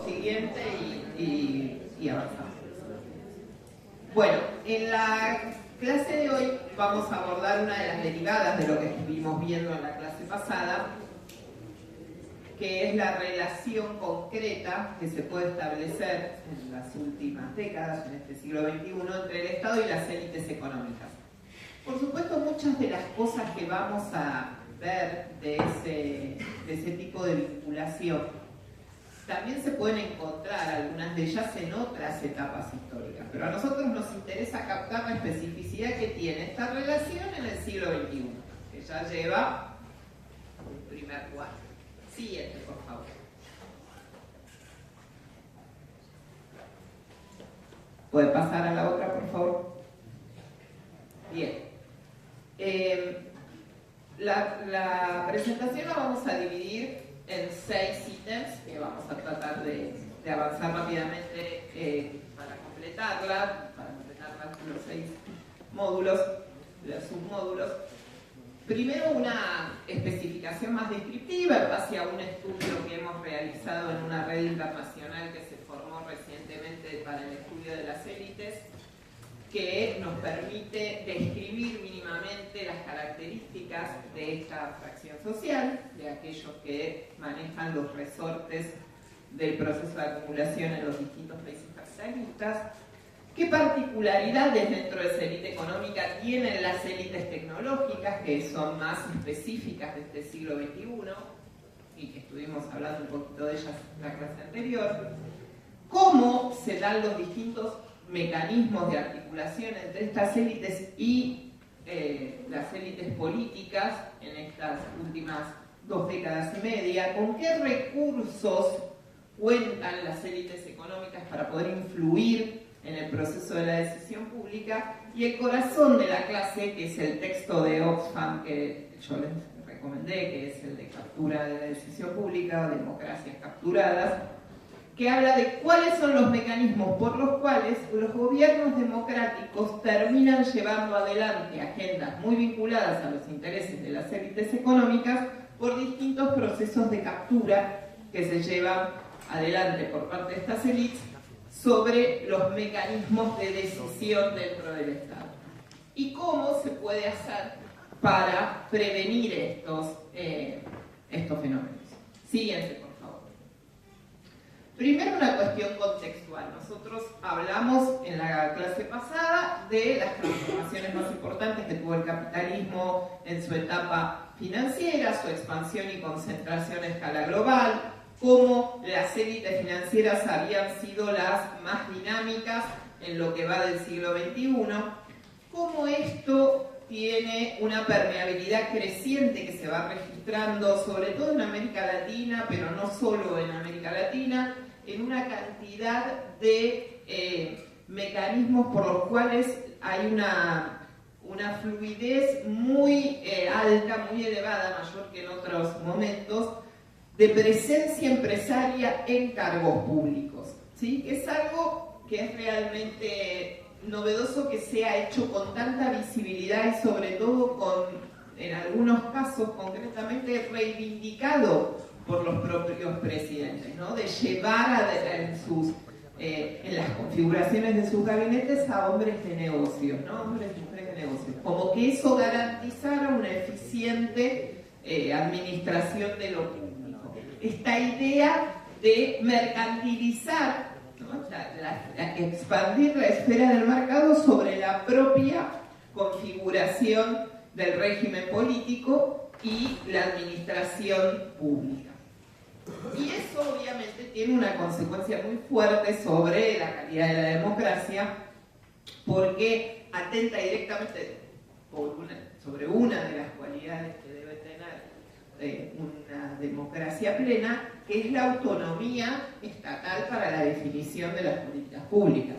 siguiente y avanzamos. Bueno, en la clase de hoy vamos a abordar una de las derivadas de lo que estuvimos viendo en la clase pasada, que es la relación concreta que se puede establecer en las últimas décadas, en este siglo XXI, entre el Estado y las élites económicas. Por supuesto, muchas de las cosas que vamos a ver de ese tipo de vinculación también se pueden encontrar, algunas de ellas, en otras etapas históricas, pero a nosotros nos interesa captar la especificidad que tiene esta relación en el siglo XXI, que ya lleva un primer cuarto. Siguiente, por favor. ¿Puede pasar a la otra, por favor? Bien. La presentación la vamos a dividir en 6 ítems que vamos a tratar de avanzar rápidamente para completar los 6 módulos, los submódulos. Primero, una especificación más descriptiva en base a un estudio que hemos realizado en una red internacional que se formó recientemente para el estudio de las élites, que nos permite describir mínimamente las características de esta fracción social, de aquellos que manejan los resortes del proceso de acumulación en los distintos países capitalistas, qué particularidades dentro de esa élite económica tienen las élites tecnológicas, que son más específicas de este siglo XXI, y que estuvimos hablando un poquito de ellas en la clase anterior, cómo se dan los distintos mecanismos de articulación entre estas élites y las élites políticas en estas últimas 2 décadas y media, con qué recursos cuentan las élites económicas para poder influir en el proceso de la decisión pública, y el corazón de la clase, que es el texto de Oxfam que yo les recomendé, que es el de captura de la decisión pública o democracias capturadas, que habla de cuáles son los mecanismos por los cuales los gobiernos democráticos terminan llevando adelante agendas muy vinculadas a los intereses de las élites económicas por distintos procesos de captura que se llevan adelante por parte de estas élites sobre los mecanismos de decisión dentro del Estado. Y cómo se puede hacer para prevenir estos fenómenos. Siguiente, por favor. Primero, una cuestión contextual. Nosotros hablamos en la clase pasada de las transformaciones más importantes que tuvo el capitalismo en su etapa financiera, su expansión y concentración a escala global, cómo las élites financieras habían sido las más dinámicas en lo que va del siglo XXI, cómo esto tiene una permeabilidad creciente que se va registrando sobre todo en América Latina, pero no solo en América Latina, en una cantidad de mecanismos por los cuales hay una fluidez muy alta, muy elevada, mayor que en otros momentos, de presencia empresaria en cargos públicos, ¿sí? Es algo que es realmente novedoso, que se ha hecho con tanta visibilidad y sobre todo en algunos casos concretamente reivindicado por los propios presidentes, ¿no? De llevar en las configuraciones de sus gabinetes a hombres de negocios, ¿no? Hombres y mujeres de negocios, como que eso garantizara una eficiente administración de lo público. Esta idea de mercantilizar, ¿no? Expandir la esfera del mercado sobre la propia configuración del régimen político y la administración pública. Y eso obviamente tiene una consecuencia muy fuerte sobre la calidad de la democracia, porque atenta directamente sobre una de las cualidades que debe tener una democracia plena, que es la autonomía estatal para la definición de las políticas públicas.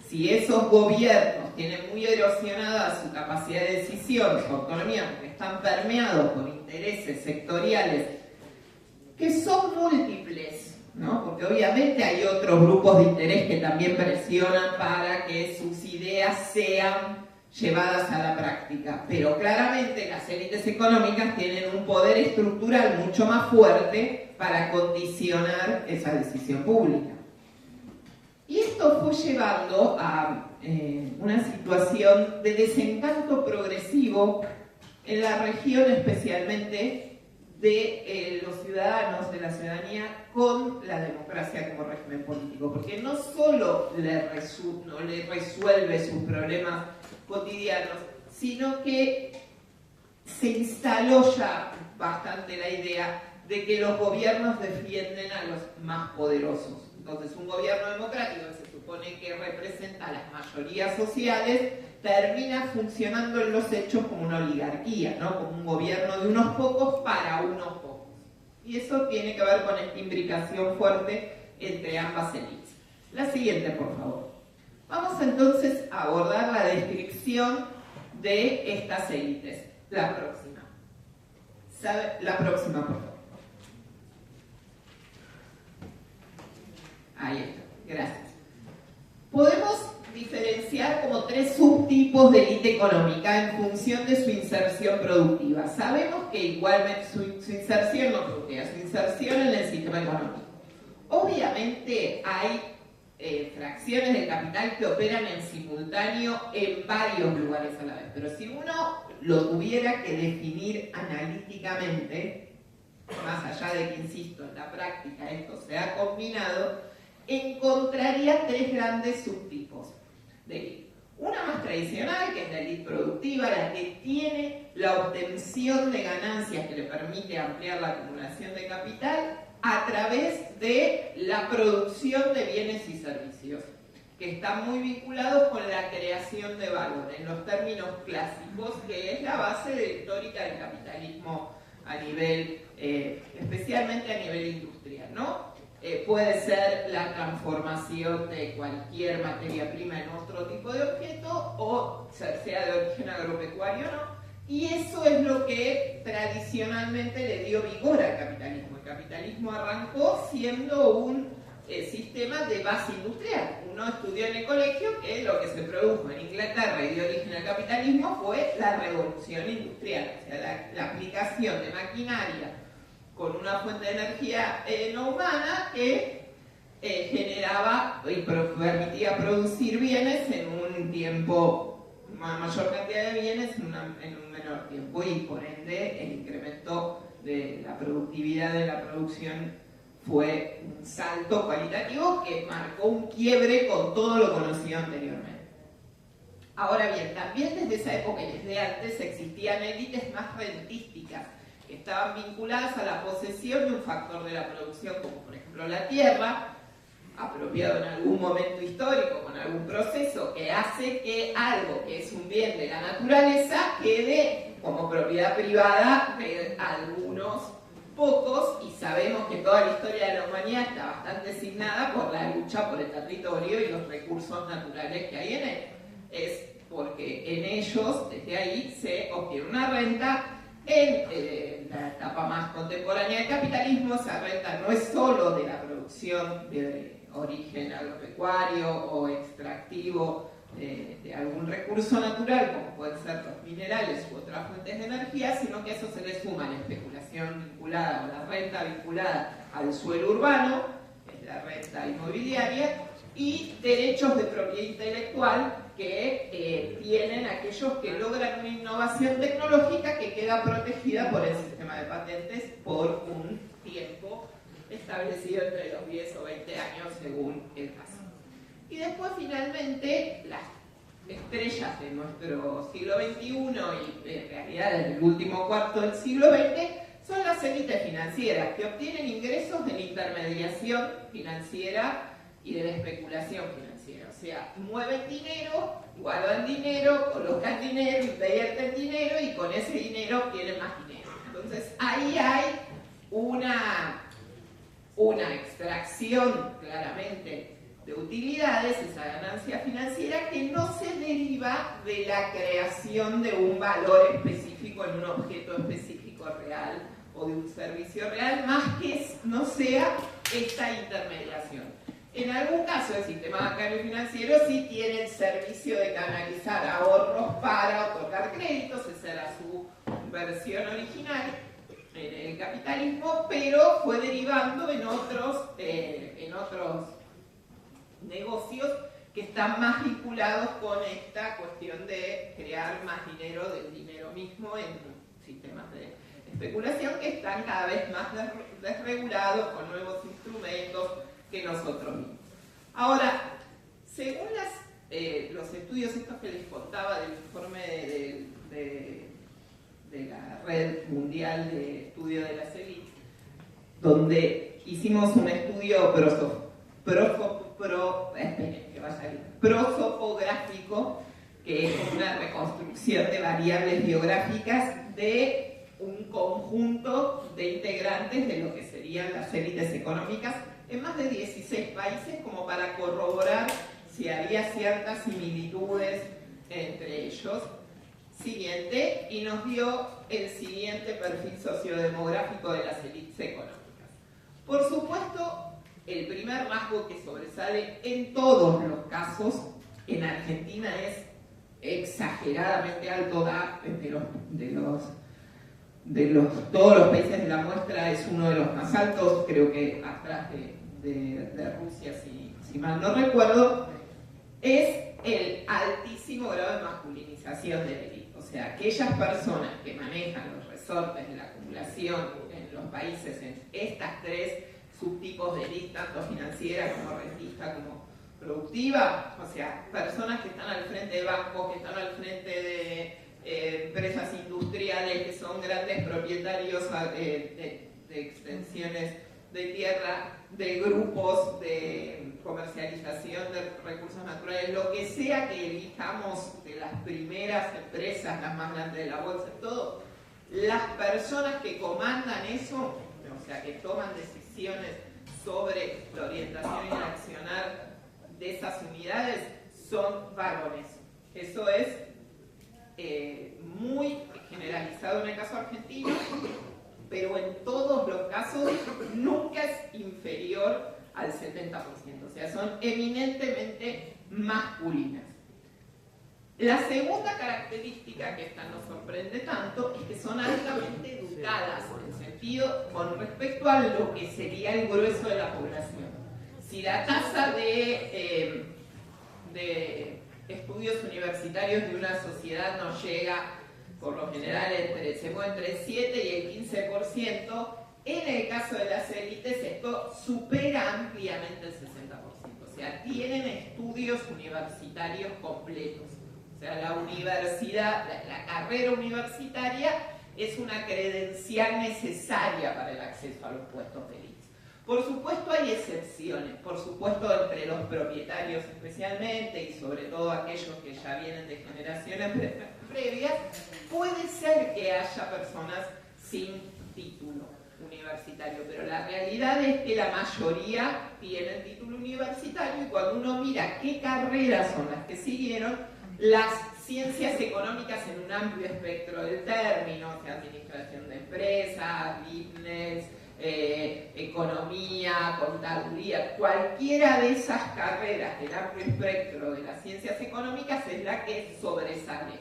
Si esos gobiernos tienen muy erosionada su capacidad de decisión, su autonomía, porque están permeados por intereses sectoriales que son múltiples, ¿no? Porque obviamente hay otros grupos de interés que también presionan para que sus ideas sean llevadas a la práctica, pero claramente las élites económicas tienen un poder estructural mucho más fuerte para condicionar esa decisión pública. Y esto fue llevando a una situación de desencanto progresivo en la región, especialmente de los ciudadanos, de la ciudadanía, con la democracia como régimen político, porque no solo le resuelve sus problemas cotidianos, sino que se instaló ya bastante la idea de que los gobiernos defienden a los más poderosos. Entonces, un gobierno democrático que se supone que representa a las mayorías sociales termina funcionando en los hechos como una oligarquía, ¿no? Como un gobierno de unos pocos para unos pocos. Y eso tiene que ver con esta imbricación fuerte entre ambas élites. La siguiente, por favor. Vamos entonces a abordar la descripción de estas élites. La próxima. La próxima, por favor. Ahí está, gracias. Podemos diferenciar como tres subtipos de élite económica en función de su inserción productiva. Sabemos que igualmente su inserción no productiva, su inserción en el sistema económico. Obviamente hay fracciones de capital que operan en simultáneo en varios lugares a la vez, pero si uno lo tuviera que definir analíticamente, más allá de que, insisto, en la práctica esto se ha combinado, encontraría tres grandes subtipos de élite. Una más tradicional, que es la élite productiva, la que tiene la obtención de ganancias que le permite ampliar la acumulación de capital a través de la producción de bienes y servicios, que están muy vinculados con la creación de valor, en los términos clásicos, que es la base de la histórica del capitalismo a nivel, especialmente a nivel industrial, ¿no? Puede ser la transformación de cualquier materia prima en otro tipo de objeto o sea de origen agropecuario, ¿no? Y eso es lo que tradicionalmente le dio vigor al capitalismo. El capitalismo arrancó siendo un sistema de base industrial. Uno estudió en el colegio que lo que se produjo en Inglaterra y dio origen al capitalismo fue la revolución industrial, o sea, la aplicación de maquinaria con una fuente de energía no humana que generaba y permitía producir bienes en un tiempo, una mayor cantidad de bienes en un menor tiempo, y por ende el incremento de la productividad de la producción fue un salto cualitativo que marcó un quiebre con todo lo conocido anteriormente. Ahora bien, también desde esa época y desde antes existían élites más rentísticas, que estaban vinculadas a la posesión de un factor de la producción, como por ejemplo la tierra, apropiado en algún momento histórico, con algún proceso que hace que algo que es un bien de la naturaleza quede como propiedad privada de algunos pocos, y sabemos que toda la historia de la humanidad está bastante signada por la lucha por el territorio y los recursos naturales que hay en él. Es porque en ellos, desde ahí, se obtiene una renta. En la etapa más contemporánea del capitalismo, esa renta no es solo de la producción de origen agropecuario o extractivo de algún recurso natural, como pueden ser los minerales u otras fuentes de energía, sino que a eso se le suma la especulación vinculada o la renta vinculada al suelo urbano, que es la renta inmobiliaria, y derechos de propiedad intelectual que tienen aquellos que logran una innovación tecnológica que queda protegida por el sistema de patentes por un tiempo establecido entre los 10 o 20 años según el caso. Y después finalmente las estrellas de nuestro siglo XXI y en realidad en el último cuarto del siglo XX son las élites financieras, que obtienen ingresos de la intermediación financiera y de la especulación financiera. O sea, mueven dinero, guardan dinero, colocan dinero, invierten dinero y con ese dinero obtienen más dinero. Entonces ahí hay una extracción claramente de utilidades, esa ganancia financiera que no se deriva de la creación de un valor específico en un objeto específico real o de un servicio real, más que no sea esta intermediación. En algún caso el sistema bancario y financiero sí tiene el servicio de canalizar ahorros para otorgar créditos, esa era su versión original en el capitalismo, pero fue derivando en otros negocios que están más vinculados con esta cuestión de crear más dinero del dinero mismo en sistemas de especulación que están cada vez más desregulados, con nuevos instrumentos que nosotros mismos. Ahora, según los estudios estos que les contaba del informe de la Red Mundial de Estudio de las Élites, donde hicimos un estudio prosopográfico, que es una reconstrucción de variables biográficas de un conjunto de integrantes de lo que serían las élites económicas en más de 16 países, como para corroborar si había ciertas similitudes entre ellos. Siguiente, y nos dio el siguiente perfil sociodemográfico de las élites económicas. Por supuesto, el primer rasgo que sobresale en todos los casos en Argentina es exageradamente alto, todos los países de la muestra es uno de los más altos, creo que atrás de Rusia, si mal no recuerdo, es el altísimo grado de masculinización del élite. O sea, aquellas personas que manejan los resortes de la acumulación en los países, en estas tres subtipos de élite, tanto financiera como rentista como productiva, o sea, personas que están al frente de bancos, que están al frente de empresas industriales, que son grandes propietarios de extensiones de tierra, de grupos de comercialización de recursos naturales, lo que sea que elijamos de las primeras empresas, las más grandes de la bolsa, todo, las personas que comandan eso, o sea, que toman decisiones sobre la orientación y el accionar de esas unidades, son varones. Eso es muy generalizado en el caso argentino, pero en todos los casos nunca es inferior al 70%, o sea, son eminentemente masculinas. La segunda característica, que esta nos sorprende tanto, es que son altamente educadas, en sentido con respecto a lo que sería el grueso de la población. Si la tasa de estudios universitarios de una sociedad no llega, por lo general se mueve entre el 7 y el 15%, en el caso de las élites esto supera ampliamente el 60%, o sea, tienen estudios universitarios completos. O sea, la universidad, la carrera universitaria es una credencial necesaria para el acceso a los puestos de élite. Por supuesto hay excepciones, por supuesto entre los propietarios especialmente y sobre todo aquellos que ya vienen de generaciones previas, puede ser que haya personas sin título universitario, pero la realidad es que la mayoría tienen título universitario y cuando uno mira qué carreras son las que siguieron, las ciencias económicas en un amplio espectro del término, o sea, administración de empresas, business, economía, contaduría, cualquiera de esas carreras del amplio espectro de las ciencias económicas es la que sobresale.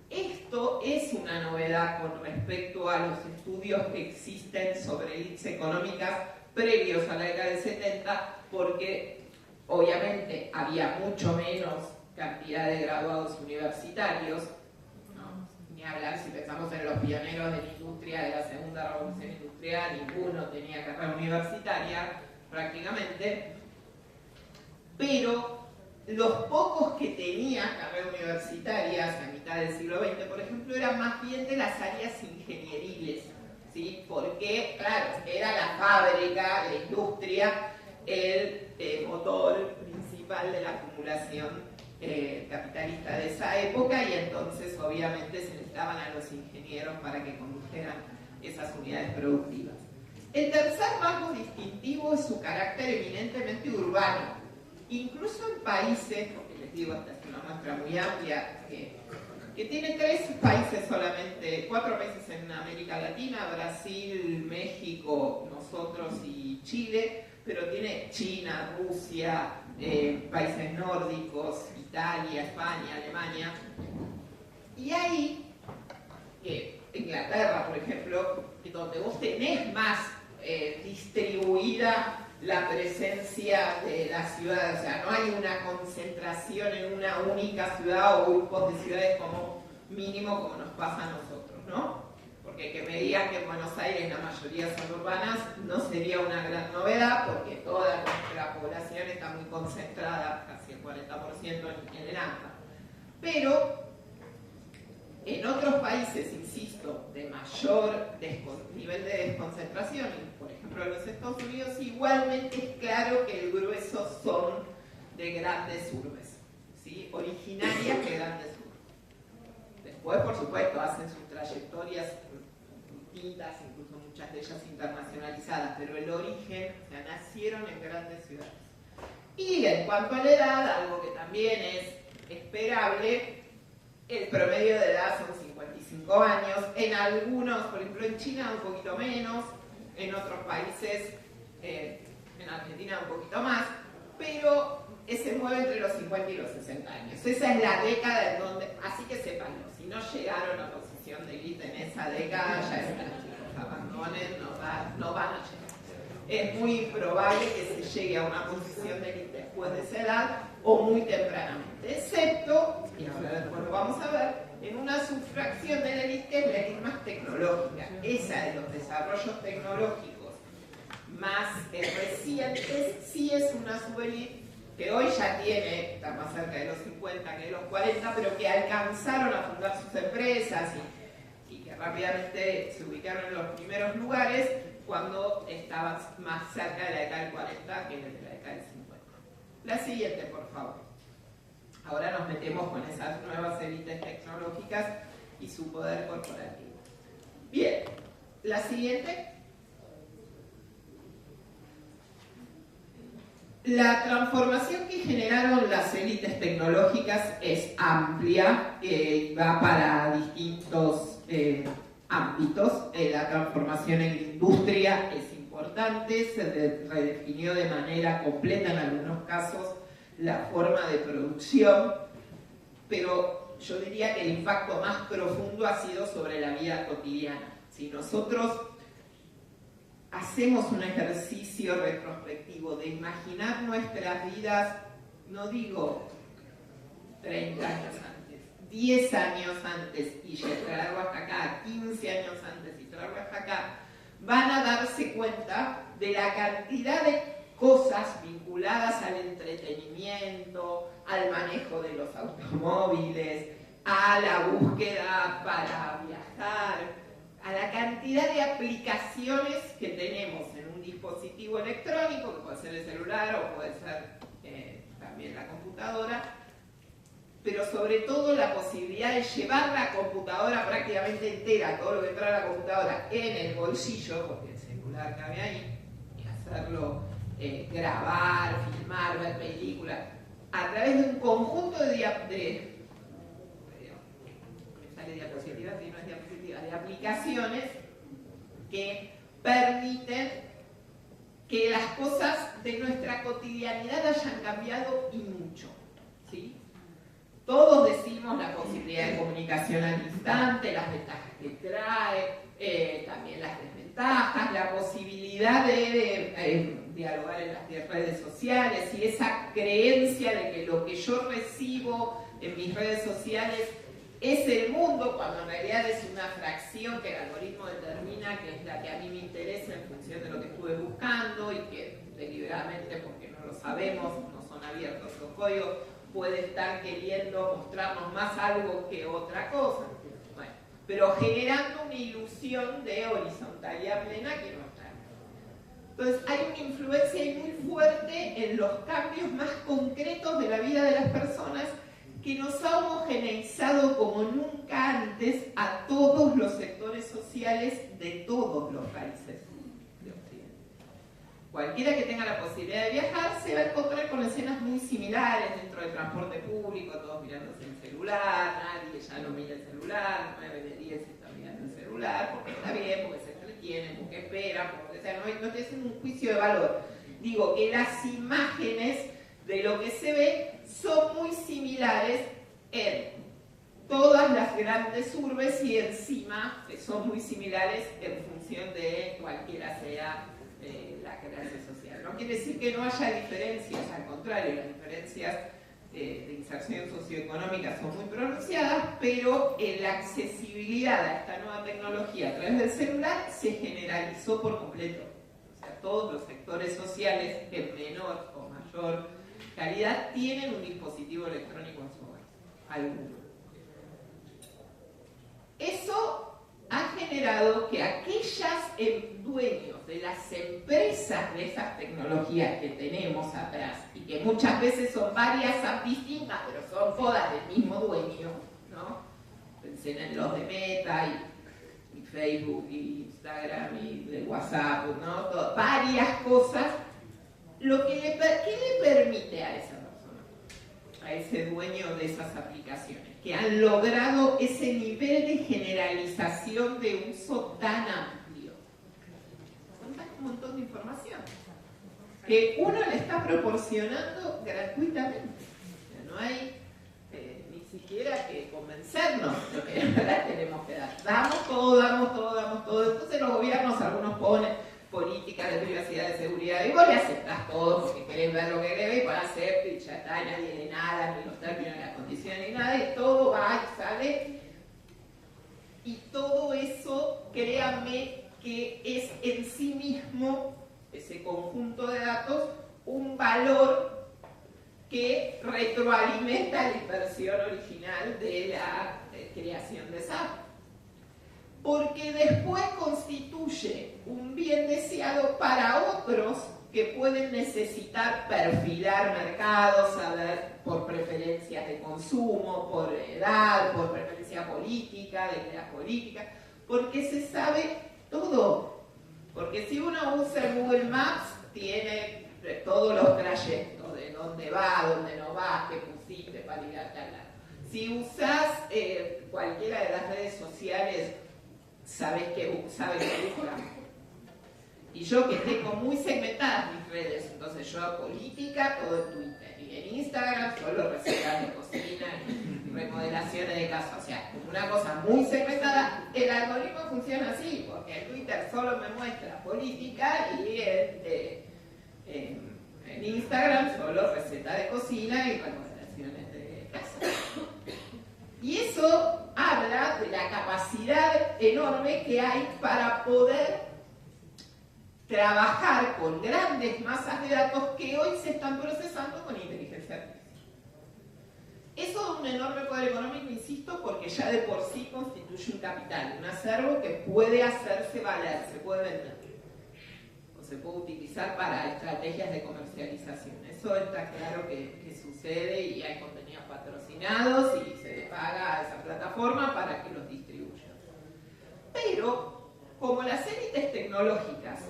Esto es una novedad con respecto a los estudios que existen sobre élites económicas previos a la década del 70, porque obviamente había mucho menos cantidad de graduados universitarios, ¿no? Ni hablar si pensamos en los pioneros de la industria de la segunda revolución industrial, ninguno tenía carrera universitaria prácticamente, pero los pocos que tenían carrera universitaria hacia mitad del siglo XX, por ejemplo, eran más bien de las áreas ingenieriles, ¿sí? Porque, claro, era la fábrica, la industria, el motor principal de la acumulación capitalista de esa época, y entonces obviamente se necesitaban a los ingenieros para que condujeran esas unidades productivas. El tercer rasgo distintivo es su carácter eminentemente urbano. Incluso en países, porque les digo, esta es una muestra muy amplia, que tiene 4 países en América Latina, Brasil, México, nosotros y Chile, pero tiene China, Rusia, países nórdicos, Italia, España, Alemania. Y ahí, Inglaterra, por ejemplo, donde vos tenés más distribuida la presencia de la ciudad, o sea, no hay una concentración en una única ciudad o grupos de ciudades como mínimo como nos pasa a nosotros, ¿no? Porque que me digan que en Buenos Aires la mayoría son urbanas no sería una gran novedad, porque toda nuestra población está muy concentrada, casi el 40% en el AMBA. Pero en otros países, insisto, de mayor nivel de desconcentración, por ejemplo en los Estados Unidos, igualmente es claro que el grueso son de grandes urbes, ¿sí? Originarias de grandes urbes. Después, por supuesto, hacen sus trayectorias distintas, incluso muchas de ellas internacionalizadas, pero el origen, o sea, nacieron en grandes ciudades. Y en cuanto a la edad, algo que también es esperable, el promedio de edad son 55 años, en algunos, por ejemplo en China un poquito menos, en otros países, en Argentina un poquito más, pero se mueve entre los 50 y los 60 años. Esa es la década en donde, así que sépanlo, si no llegaron a posición de élite en esa década, ya están, chicos, abandonen, no van a llegar. Es muy probable que se llegue a una posición de élite después de esa edad o muy tempranamente, excepto, y ahora después lo vamos a ver, en una subfracción de la élite, que es la élite más tecnológica. Esa de los desarrollos tecnológicos más recientes sí es una subélite que hoy ya está más cerca de los 50 que de los 40, pero que alcanzaron a fundar sus empresas y que rápidamente se ubicaron en los primeros lugares cuando estaban más cerca de la década del 40 que de la década del 50. La siguiente, por favor. Ahora nos metemos con esas nuevas élites tecnológicas y su poder corporativo. Bien, la siguiente. La transformación que generaron las élites tecnológicas es amplia y va para distintos ámbitos. La transformación en la industria es importante, se redefinió de manera completa en algunos casos la forma de producción, pero yo diría que el impacto más profundo ha sido sobre la vida cotidiana. Si nosotros hacemos un ejercicio retrospectivo de imaginar nuestras vidas, no digo 30 años antes, 10 años antes y traerlo hasta acá, 15 años antes y traerlo hasta acá, van a darse cuenta de la cantidad de cosas vinculadas al entretenimiento, al manejo de los automóviles, a la búsqueda para viajar, a la cantidad de aplicaciones que tenemos en un dispositivo electrónico, que puede ser el celular o puede ser también la computadora, pero sobre todo la posibilidad de llevar la computadora prácticamente entera, todo lo que trae la computadora en el bolsillo, porque el celular cabe ahí, y hacerlo grabar, filmar, ver películas, a través de un conjunto de aplicaciones que permiten que las cosas de nuestra cotidianidad hayan cambiado y mucho, ¿sí? Todos decimos la posibilidad de comunicación al instante, las ventajas que trae, también las desventajas, la posibilidad de dialogar en las redes sociales y esa creencia de que lo que yo recibo en mis redes sociales es el mundo, cuando en realidad es una fracción que el algoritmo determina que es la que a mí me interesa en función de lo que estuve buscando y que deliberadamente, porque no lo sabemos, no son abiertos los códigos, puede estar queriendo mostrarnos más algo que otra cosa. Bueno, pero generando una ilusión de horizontalidad plena que no está. Entonces hay una influencia muy fuerte en los cambios más concretos de la vida de las personas que nos ha homogeneizado como nunca antes a todos los sectores sociales de todos los países de Occidente. Cualquiera que tenga la posibilidad de viajar se va a encontrar con escenas muy similares dentro del transporte público, todos mirándose el celular, nadie ya no mira el celular, 9 de 10 están mirando el celular, porque está bien, porque se entretienen, porque esperan, porque no te hacen un juicio de valor. digo que las imágenes de lo que se ve son muy similares en todas las grandes urbes y encima son muy similares en función de cualquiera sea la clase social. No quiere decir que no haya diferencias, al contrario, las diferencias de inserción socioeconómica son muy pronunciadas, pero la accesibilidad a esta nueva tecnología a través del celular se generalizó por completo. O sea, todos los sectores sociales en menor o mayor calidad tienen un dispositivo electrónico en su hogar, alguno. Eso ha generado que aquellos dueños de las empresas de esas tecnologías que tenemos atrás, y que muchas veces son varias apps distintas, pero son todas del mismo dueño, ¿no? Pensé en los de Meta y Facebook y Instagram y de WhatsApp, ¿no? Varias cosas. ¿Qué le permite a esa persona, a ese dueño de esas aplicaciones, que han logrado ese nivel de generalización de uso tan amplio? Cuenta un montón de información que uno le está proporcionando gratuitamente. O sea, no hay ni siquiera que convencernos de lo que en verdad tenemos que dar. Damos todo. Entonces los gobiernos, algunos ponen políticas de privacidad, de seguridad, y vos le aceptás todo porque querés ver lo que debe, y vos aceptas y ya está, nadie lee nada, ni los términos, ni las condiciones, ni nada, y todo va y sale. Y todo eso, créanme, que es en sí mismo, ese conjunto de datos, un valor que retroalimenta la inversión original de la creación de esa app. Porque después constituye un bien deseado para otros que pueden necesitar perfilar mercados, saber por preferencias de consumo, por edad, por preferencia política, de ideas políticas, porque se sabe todo. Porque si uno usa el Google Maps, tiene todos los trayectos, de dónde va, dónde no va, qué pusiste para ir a tal lado. Si usas cualquiera de las redes sociales, sabes que buscan. Y yo que tengo muy segmentadas mis redes, entonces yo política, todo en Twitter, y en Instagram solo recetas de cocina y remodelaciones de casa. O sea, como una cosa muy segmentada, el algoritmo funciona así, porque en Twitter solo me muestra política y en Instagram solo recetas de cocina y remodelaciones de casa. Y eso habla de la capacidad enorme que hay para poder trabajar con grandes masas de datos que hoy se están procesando con inteligencia artificial. Eso es un enorme poder económico, insisto, porque ya de por sí constituye un capital, un acervo que puede hacerse valer, se puede vender, o se puede utilizar para estrategias de comercialización. Eso está claro que sucede, y hay contenidos patrocinados y se le paga a esa plataforma para que los distribuya. Pero, como las élites tecnológicas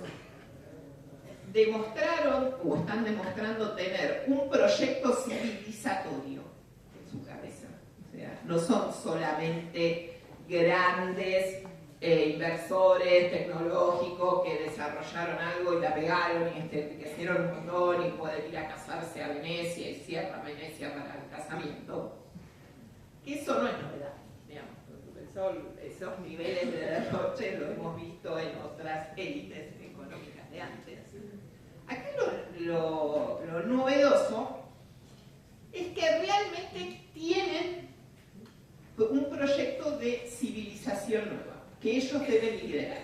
demostraron o están demostrando tener un proyecto civilizatorio en su cabeza, o sea, no son solamente grandes inversores tecnológicos que desarrollaron algo y la pegaron y enriquecieron un montón y pueden ir a casarse a Venecia y cierran Venecia para el casamiento, que eso no es novedad, digamos. Esos niveles de derroche lo hemos visto en otras élites económicas de antes. Aquí lo novedoso es que realmente tienen un proyecto de civilización nueva, que ellos deben liderar.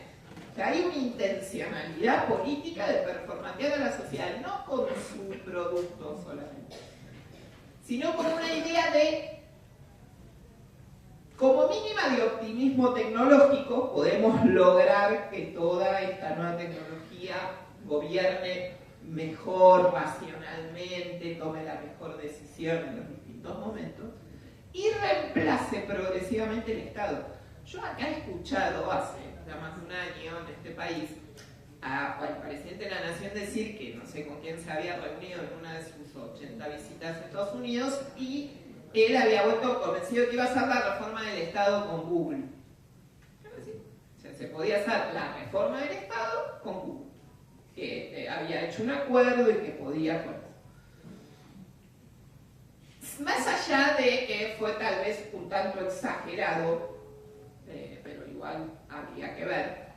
O sea, hay una intencionalidad política de performatear a la sociedad, no con su producto solamente, sino con una idea de, como mínima, de optimismo tecnológico. Podemos lograr que toda esta nueva tecnología gobierne mejor, racionalmente, tome la mejor decisión en los distintos momentos y reemplace progresivamente el Estado. Yo acá he escuchado hace ya más de un año en este país al presidente de la Nación decir que no sé con quién se había reunido en una de sus 80 visitas a Estados Unidos, y él había vuelto convencido que iba a hacer la reforma del Estado con Google. O sea, se podía hacer la reforma del Estado con Google. que había hecho un acuerdo y que podía... Bueno, más allá de que fue tal vez un tanto exagerado, pero igual había que ver,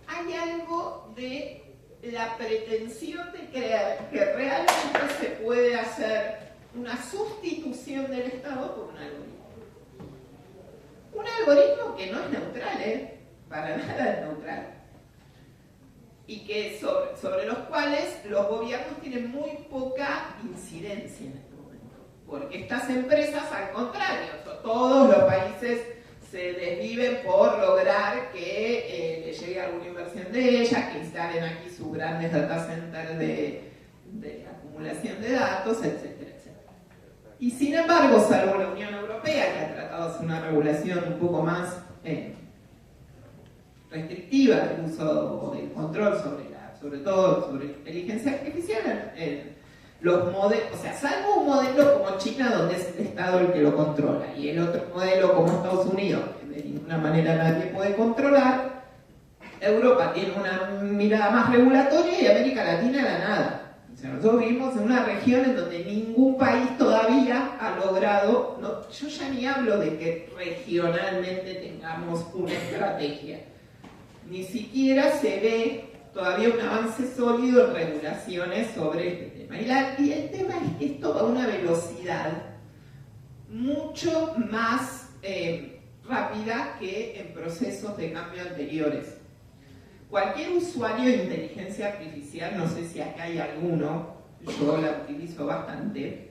hay algo de la pretensión de creer que realmente se puede hacer una sustitución del Estado por un algoritmo. Un algoritmo que no es neutral, para nada es neutral. Y que sobre los cuales los gobiernos tienen muy poca incidencia en este momento. Porque estas empresas, al contrario, todos los países se desviven por lograr que le llegue alguna inversión de ellas, que instalen aquí sus grandes data centers de acumulación de datos, etcétera, etcétera. Y sin embargo, salvo la Unión Europea, que ha tratado de hacer una regulación un poco más restrictiva del uso o del control sobre todo sobre la inteligencia artificial, los modelos, o sea, salvo un modelo como China, donde es el Estado el que lo controla, y el otro modelo como Estados Unidos, que de ninguna manera nadie puede controlar, Europa tiene una mirada más regulatoria y América Latina la nada. O sea, nosotros vivimos en una región en donde ningún país todavía ha logrado, yo ya ni hablo de que regionalmente tengamos una estrategia, ni siquiera se ve todavía un avance sólido en regulaciones sobre este tema. Y el tema es que esto va a una velocidad mucho más rápida que en procesos de cambio anteriores. Cualquier usuario de inteligencia artificial, no sé si acá hay alguno, yo la utilizo bastante,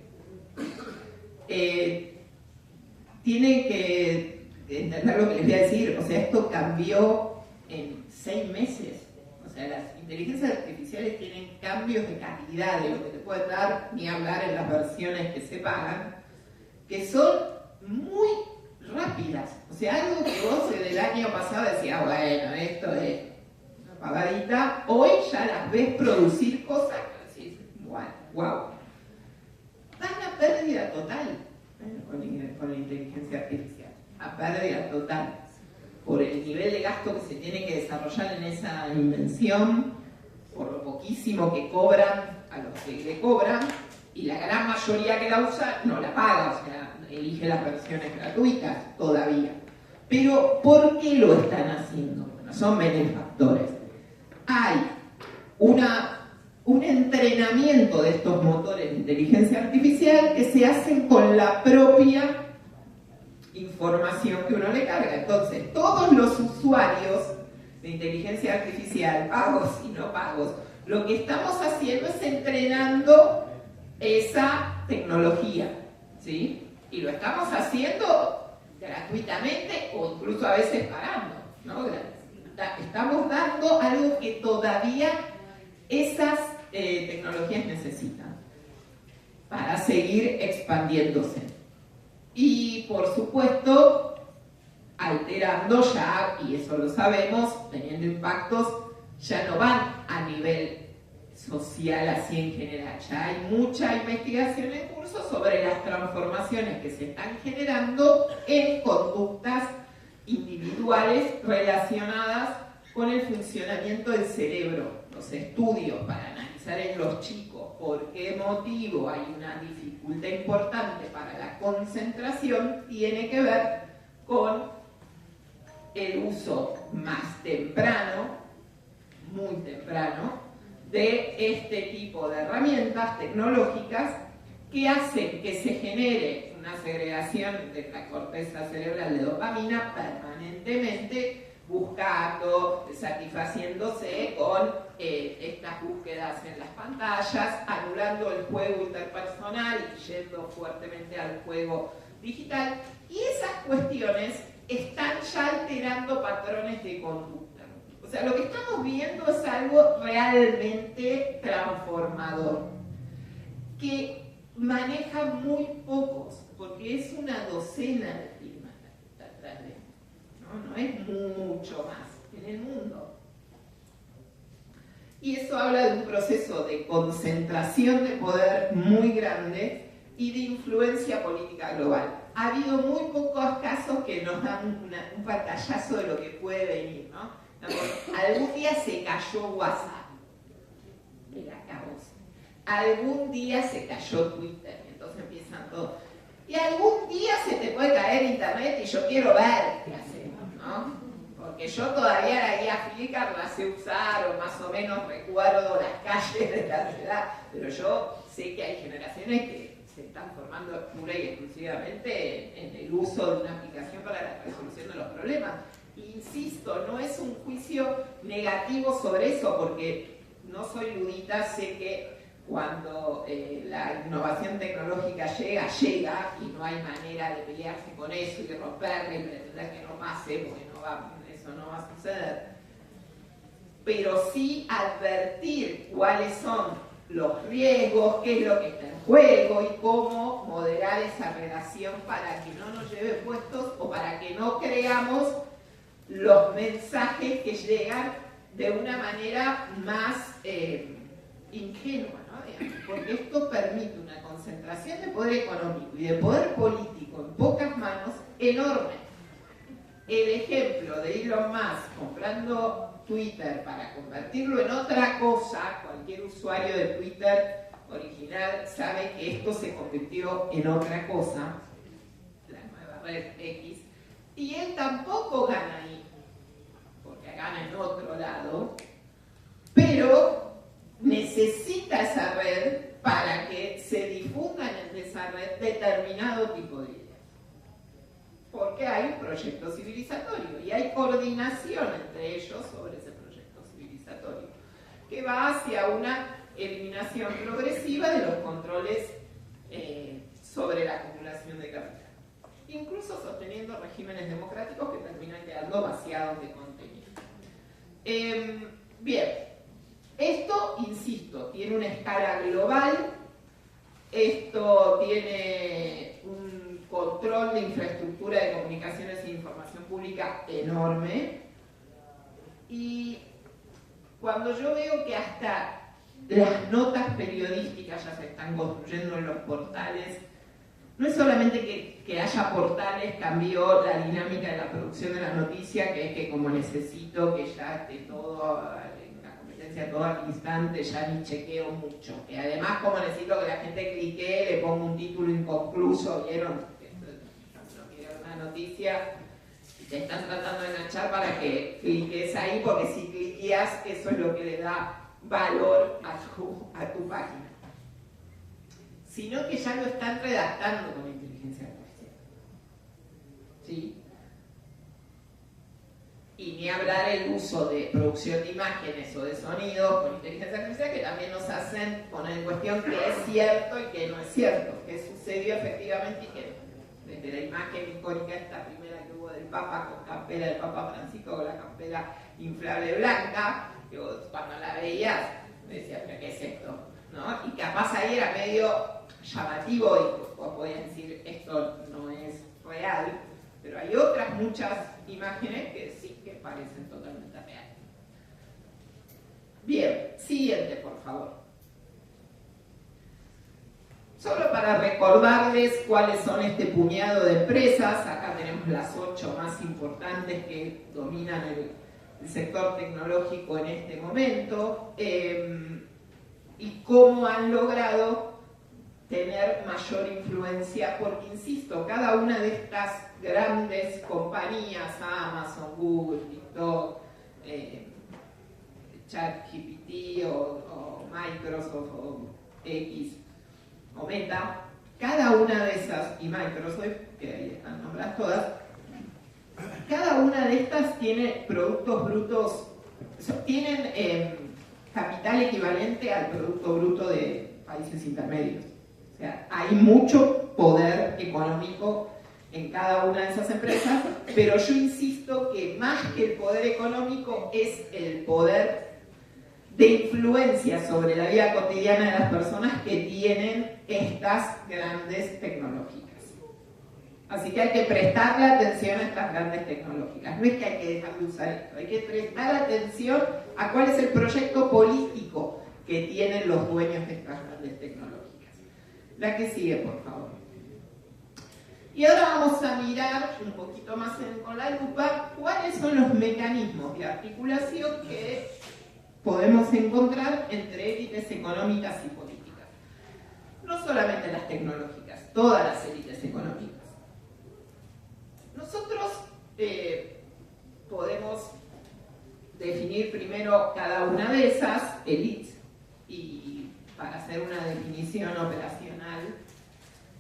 tiene que entender lo que les voy a decir. O sea, esto cambió en 6 meses. O sea, las inteligencias artificiales tienen cambios de calidad de lo que te pueden dar, ni hablar en las versiones que se pagan, que son muy rápidas. O sea, algo que vos del año pasado decías, bueno, esto es una pagadita, hoy ya las ves producir cosas que decís, wow. Dan a pérdida total con la inteligencia artificial, a pérdida total, por el nivel de gasto que se tiene que desarrollar en esa invención, por lo poquísimo que cobran a los que le cobran, y la gran mayoría que la usa no la paga, o sea, elige las versiones gratuitas todavía. Pero, ¿por qué lo están haciendo? Bueno, son benefactores. Hay un entrenamiento de estos motores de inteligencia artificial que se hacen con la propia información que uno le carga. Entonces, todos los usuarios de inteligencia artificial, pagos y no pagos, lo que estamos haciendo es entrenando esa tecnología, ¿sí? Y lo estamos haciendo gratuitamente o incluso a veces pagando, ¿no? Estamos dando algo que todavía esas tecnologías necesitan para seguir expandiéndose. Y por supuesto, alterando ya, y eso lo sabemos, teniendo impactos, ya no van a nivel social así en general. Ya hay mucha investigación en curso sobre las transformaciones que se están generando en conductas individuales relacionadas con el funcionamiento del cerebro. Los estudios para analizar en los chicos por qué motivo hay una dificultad importante para la concentración tiene que ver con el uso más temprano, muy temprano, de este tipo de herramientas tecnológicas que hacen que se genere una segregación de la corteza cerebral de dopamina permanentemente, buscando, satisfaciéndose con estas búsquedas en las pantallas, anulando el juego interpersonal y yendo fuertemente al juego digital. Y esas cuestiones están ya alterando patrones de conducta. O sea, lo que estamos viendo es algo realmente transformador, que maneja muy pocos, porque es una docena de firmas atrás de esto, no es mucho más en el mundo. Y eso habla de un proceso de concentración de poder muy grande y de influencia política global. Ha habido muy pocos casos que nos dan un pantallazo de lo que puede venir, ¿no? Algún día se cayó WhatsApp, el acabose. Algún día se cayó Twitter, entonces empiezan todos. Y algún día se te puede caer internet y yo quiero ver qué hacemos, ¿no? Porque yo todavía la guía Flickr la sé usar o más o menos recuerdo las calles de la ciudad, pero yo sé que hay generaciones que se están formando pura y exclusivamente en el uso de una aplicación para la resolución de los problemas. Insisto, no es un juicio negativo sobre eso, porque no soy ludita, sé que cuando la innovación tecnológica llega y no hay manera de pelearse con eso y de romperla y pretender que no pase, porque eso no va a suceder. Pero sí advertir cuáles son los riesgos, qué es lo que está en juego y cómo moderar esa relación para que no nos lleve puestos o para que no creamos los mensajes que llegan de una manera más ingenua, ¿no? Digamos, porque esto permite una concentración de poder económico y de poder político en pocas manos enorme. El ejemplo de Elon Musk comprando Twitter para convertirlo en otra cosa, cualquier usuario de Twitter original sabe que esto se convirtió en otra cosa, la nueva red X, y él tampoco gana ahí, porque gana en otro lado, pero necesita esa red para que se difundan en esa red determinado tipo de ideas. Porque hay un proyecto civilizatorio y hay coordinación entre ellos sobre ese proyecto civilizatorio, que va hacia una eliminación progresiva de los controles sobre la acumulación de capital, incluso sosteniendo regímenes democráticos que terminan quedando vaciados de contenido. Bien, esto, insisto, tiene una escala global, esto tiene un control de infraestructura de comunicaciones e información pública enorme, y cuando yo veo que hasta las notas periodísticas ya se están construyendo en los portales, no es solamente que haya portales, cambió la dinámica de la producción de la noticia, que es que como necesito que ya esté todo en la competencia todo al instante, ya ni chequeo mucho. Que además como necesito que la gente clique, le pongo un título inconcluso, ¿vieron? No quiero una noticia y te están tratando de enganchar para que cliques ahí, porque si cliqueas, eso es lo que le da valor a tu página. Sino que ya lo están redactando con inteligencia artificial. ¿Sí? Y ni hablar el uso de producción de imágenes o de sonidos con inteligencia artificial, que también nos hacen poner en cuestión qué es cierto y qué no es cierto, qué sucedió efectivamente y qué no. Desde la imagen icónica esta primera que hubo del Papa con campera del Papa Francisco, con la campera inflable blanca, que vos cuando la veías decías, ¿pero qué es esto? ¿No? Y capaz ahí era medio llamativo y vos podías decir, esto no es real, pero hay otras muchas imágenes que sí que parecen totalmente reales. Bien, siguiente, por favor. Solo para recordarles cuáles son este puñado de empresas, acá tenemos las 8 más importantes que dominan el sector tecnológico en este momento, y cómo han logrado tener mayor influencia, porque insisto, cada una de estas grandes compañías, Amazon, Google, TikTok, ChatGPT o Microsoft o X o Meta, cada una de esas, y Microsoft, que ahí están nombradas todas, cada una de estas tiene productos brutos, tienen capital equivalente al Producto Bruto de países intermedios. O sea, hay mucho poder económico en cada una de esas empresas, pero yo insisto que más que el poder económico es el poder de influencia sobre la vida cotidiana de las personas que tienen estas grandes tecnológicas. Así que hay que prestarle atención a estas grandes tecnológicas. No es que hay que dejar de usar esto, hay que prestar atención a cuál es el proyecto político que tienen los dueños de estas grandes tecnológicas. La que sigue, por favor. Y ahora vamos a mirar un poquito más con la lupa cuáles son los mecanismos de articulación que podemos encontrar entre élites económicas y políticas. No solamente las tecnológicas, todas las élites económicas. Nosotros podemos definir primero cada una de esas élites y para hacer una definición operacional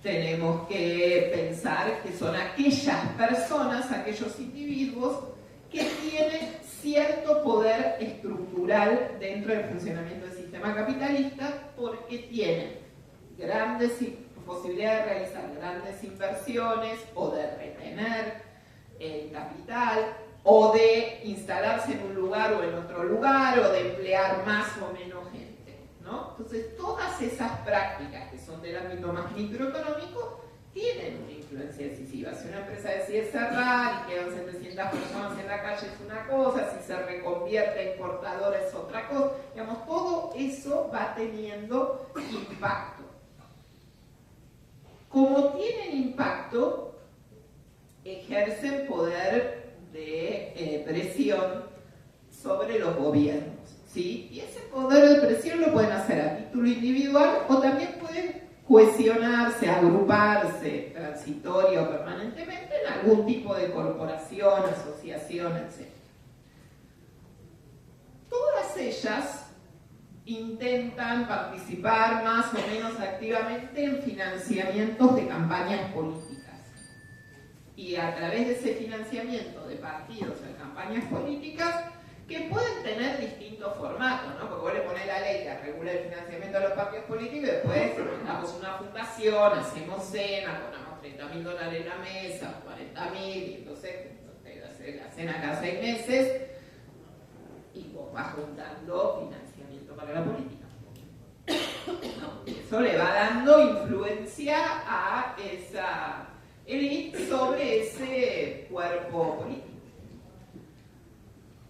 tenemos que pensar que son aquellas personas, aquellos individuos que tienen cierto poder estructural dentro del funcionamiento del sistema capitalista porque tienen grandes posibilidades de realizar grandes inversiones o de retener el capital o de instalarse en un lugar o en otro lugar o de emplear más o menos gente, ¿no? Entonces todas esas prácticas que son del ámbito más microeconómico tienen una influencia decisiva. Si una empresa decide cerrar y quedan 700 personas en la calle es una cosa, si se reconvierte a importadora es otra cosa, digamos, todo eso va teniendo impacto. Como tienen impacto, ejercen poder de presión sobre los gobiernos, ¿sí? Y ese poder de presión lo pueden hacer a título individual o también pueden cohesionarse, agruparse transitoria o permanentemente en algún tipo de corporación, asociación, etc. Todas ellas intentan participar más o menos activamente en financiamientos de campañas políticas. Y a través de ese financiamiento de partidos en campañas políticas, que pueden tener distintos formatos, ¿no? Porque vos le ponés la ley que regula el financiamiento de los partidos políticos y después damos una fundación, hacemos cena, ponemos $30.000 en la mesa, 40.000, y entonces haces la cena cada 6 meses y vos vas juntando financiamiento para la política. Eso le va dando influencia a esa élite sobre ese cuerpo político.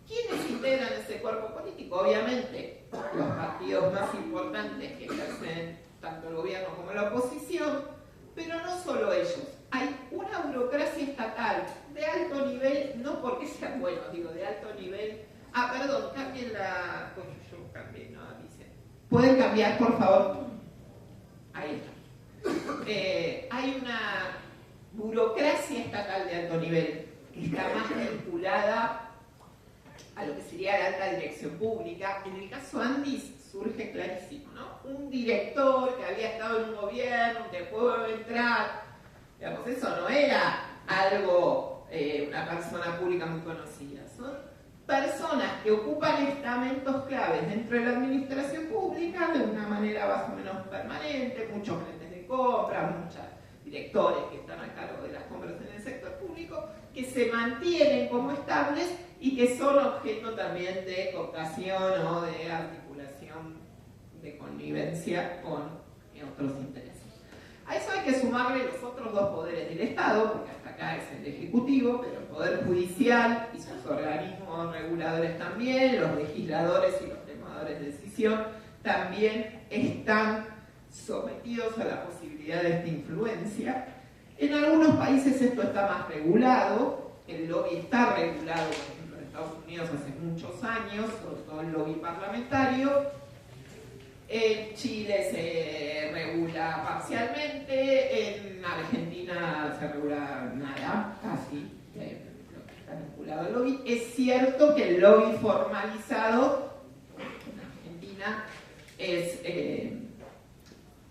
¿Quiénes integran ese cuerpo político? Obviamente, los partidos más importantes que ejercen tanto el gobierno como la oposición, pero no solo ellos. Hay una burocracia estatal de alto nivel, no porque sean buenos, digo, de alto nivel. Perdón, cambien la... Pues yo cambié, no avisen. ¿Pueden cambiar, por favor? Ahí está. Hay una burocracia estatal de alto nivel que está más vinculada a lo que sería la alta dirección pública. En el caso Andis surge clarísimo, ¿no? Un director que había estado en un gobierno, que pudo entrar, digamos, eso no era algo, una persona pública muy conocida, son personas que ocupan estamentos claves dentro de la administración pública de una manera más o menos permanente, muchos gerentes de compra, muchos directores que están a cargo de las compras en el sector público, que se mantienen como estables y que son objeto también de cooptación o de articulación de connivencia con otros intereses. A eso hay que sumarle los otros dos poderes del Estado, porque hasta acá es el Ejecutivo, pero el Poder Judicial y sus organismos reguladores también, los legisladores y los tomadores de decisión también están sometidos a la posibilidad de esta influencia. En algunos países esto está más regulado, el lobby está regulado, por ejemplo en Estados Unidos hace muchos años, sobre todo el lobby parlamentario. En Chile se regula parcialmente, en Argentina se regula nada, casi, lo que está vinculado al lobby. Es cierto que el lobby formalizado en Argentina es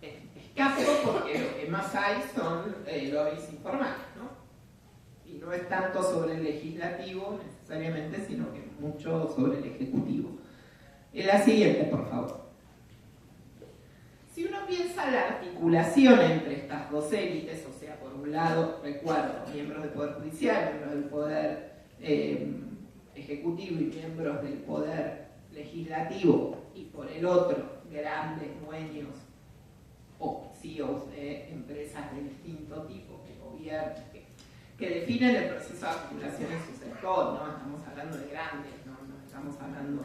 escaso porque lo que más hay son lobbies informales, ¿no? Y no es tanto sobre el legislativo necesariamente, sino que mucho sobre el ejecutivo. La siguiente, por favor. Si uno piensa la articulación entre estas dos élites, o sea, por un lado, recuerdo, miembros del Poder Judicial, miembros del Poder Ejecutivo y miembros del Poder Legislativo, y por el otro, grandes dueños o CEOs de empresas de distinto tipo que gobiernan, que definen el proceso de articulación en su sector, no estamos hablando de grandes, no estamos hablando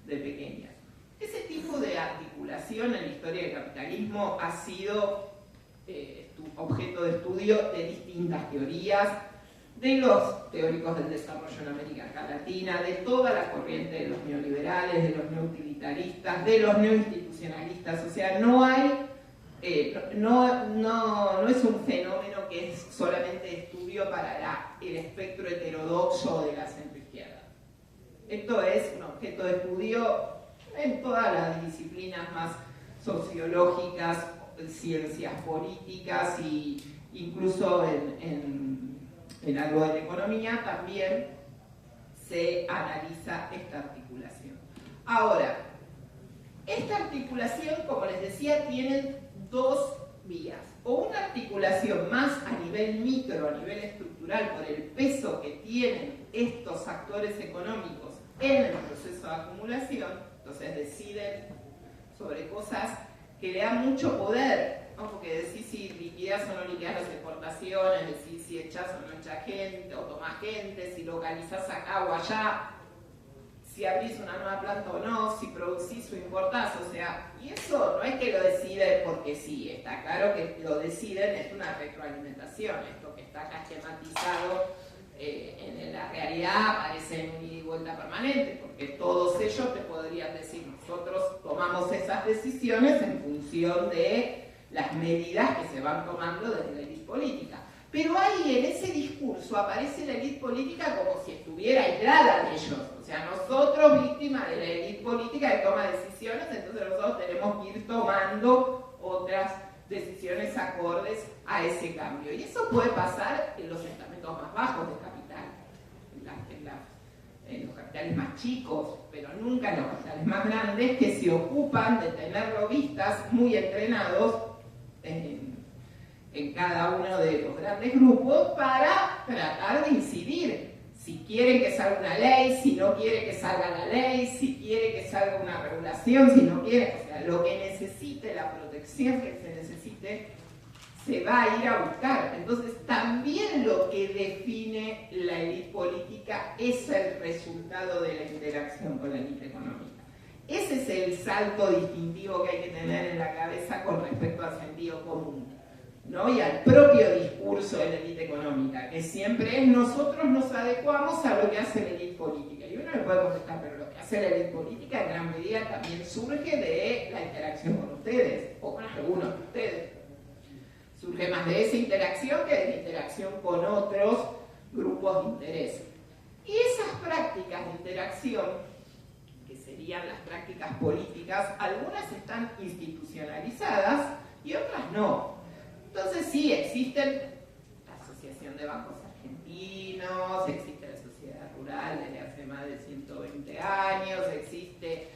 de pequeñas. Ese tipo de articulación en la historia del capitalismo ha sido objeto de estudio de distintas teorías, de los teóricos del desarrollo en América Latina, de toda la corriente de los neoliberales, de los neoutilitaristas, de los neoinstitucionalistas. O sea, no hay, no es un fenómeno que es solamente estudio para el espectro heterodoxo de la centroizquierda. Esto es un objeto de estudio en todas las disciplinas más sociológicas, ciencias políticas e incluso en algo de la economía también se analiza esta articulación. Ahora, esta articulación, como les decía, tiene dos vías. O una articulación más a nivel micro, a nivel estructural, por el peso que tienen estos actores económicos en el proceso de acumulación, entonces deciden sobre cosas que le dan mucho poder, ¿no? Porque decís si liquidás o no liquidás las exportaciones, decís si echás o no echás gente, o tomás gente, si localizás acá o allá, si abrís una nueva planta o no, si producís o importás, o sea, y eso no es que lo deciden porque sí, está claro que lo deciden, es una retroalimentación, esto que está acá esquematizado en la realidad parece en un ida y vuelta permanente, porque todos ellos te podrían decir, nosotros tomamos esas decisiones en función de las medidas que se van tomando desde la élite política. Pero ahí en ese discurso aparece la élite política como si estuviera aislada de ellos. O sea, nosotros víctimas de la élite política que toma decisiones, entonces nosotros tenemos que ir tomando otras decisiones acordes a ese cambio. Y eso puede pasar en los estamentos más bajos del capital, en los capitales más chicos, pero nunca en los capitales más grandes, que se ocupan de tener lobistas muy entrenados en cada uno de los grandes grupos para tratar de incidir. Si quieren que salga una ley, si no quiere que salga la ley, si quiere que salga una regulación, si no quiere, o sea, lo que necesite, la protección que se necesite, se va a ir a buscar. Entonces, también lo que define la élite política es el resultado de la interacción con la élite económica. Ese es el salto distintivo que hay que tener en la cabeza con respecto al sentido común, ¿no? Y al propio discurso de la élite económica, que siempre es nosotros nos adecuamos a lo que hace la élite política. Y uno le puede contestar, pero lo que hace la élite política en gran medida también surge de la interacción con ustedes, o con algunos de ustedes. Surge más de esa interacción que de la interacción con otros grupos de interés. Y esas prácticas de interacción, que serían las prácticas políticas, algunas están institucionalizadas y otras no. Entonces sí, existen la Asociación de Bancos Argentinos, existe la Sociedad Rural desde hace más de 120 años, existe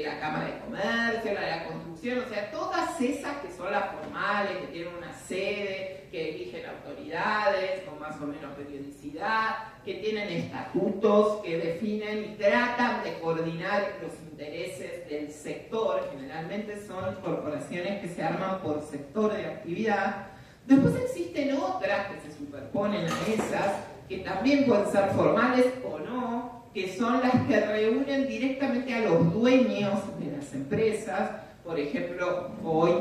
la Cámara de Comercio, la de la Construcción, o sea, todas esas que son las formales, que tienen una sede, que eligen autoridades con más o menos periodicidad, que tienen estatutos, que definen y tratan de coordinar los intereses del sector. Generalmente son corporaciones que se arman por sector de actividad. Después existen otras que se superponen a esas, que también pueden ser formales o no, que son las que reúnen directamente a los dueños de las empresas. Por ejemplo, hoy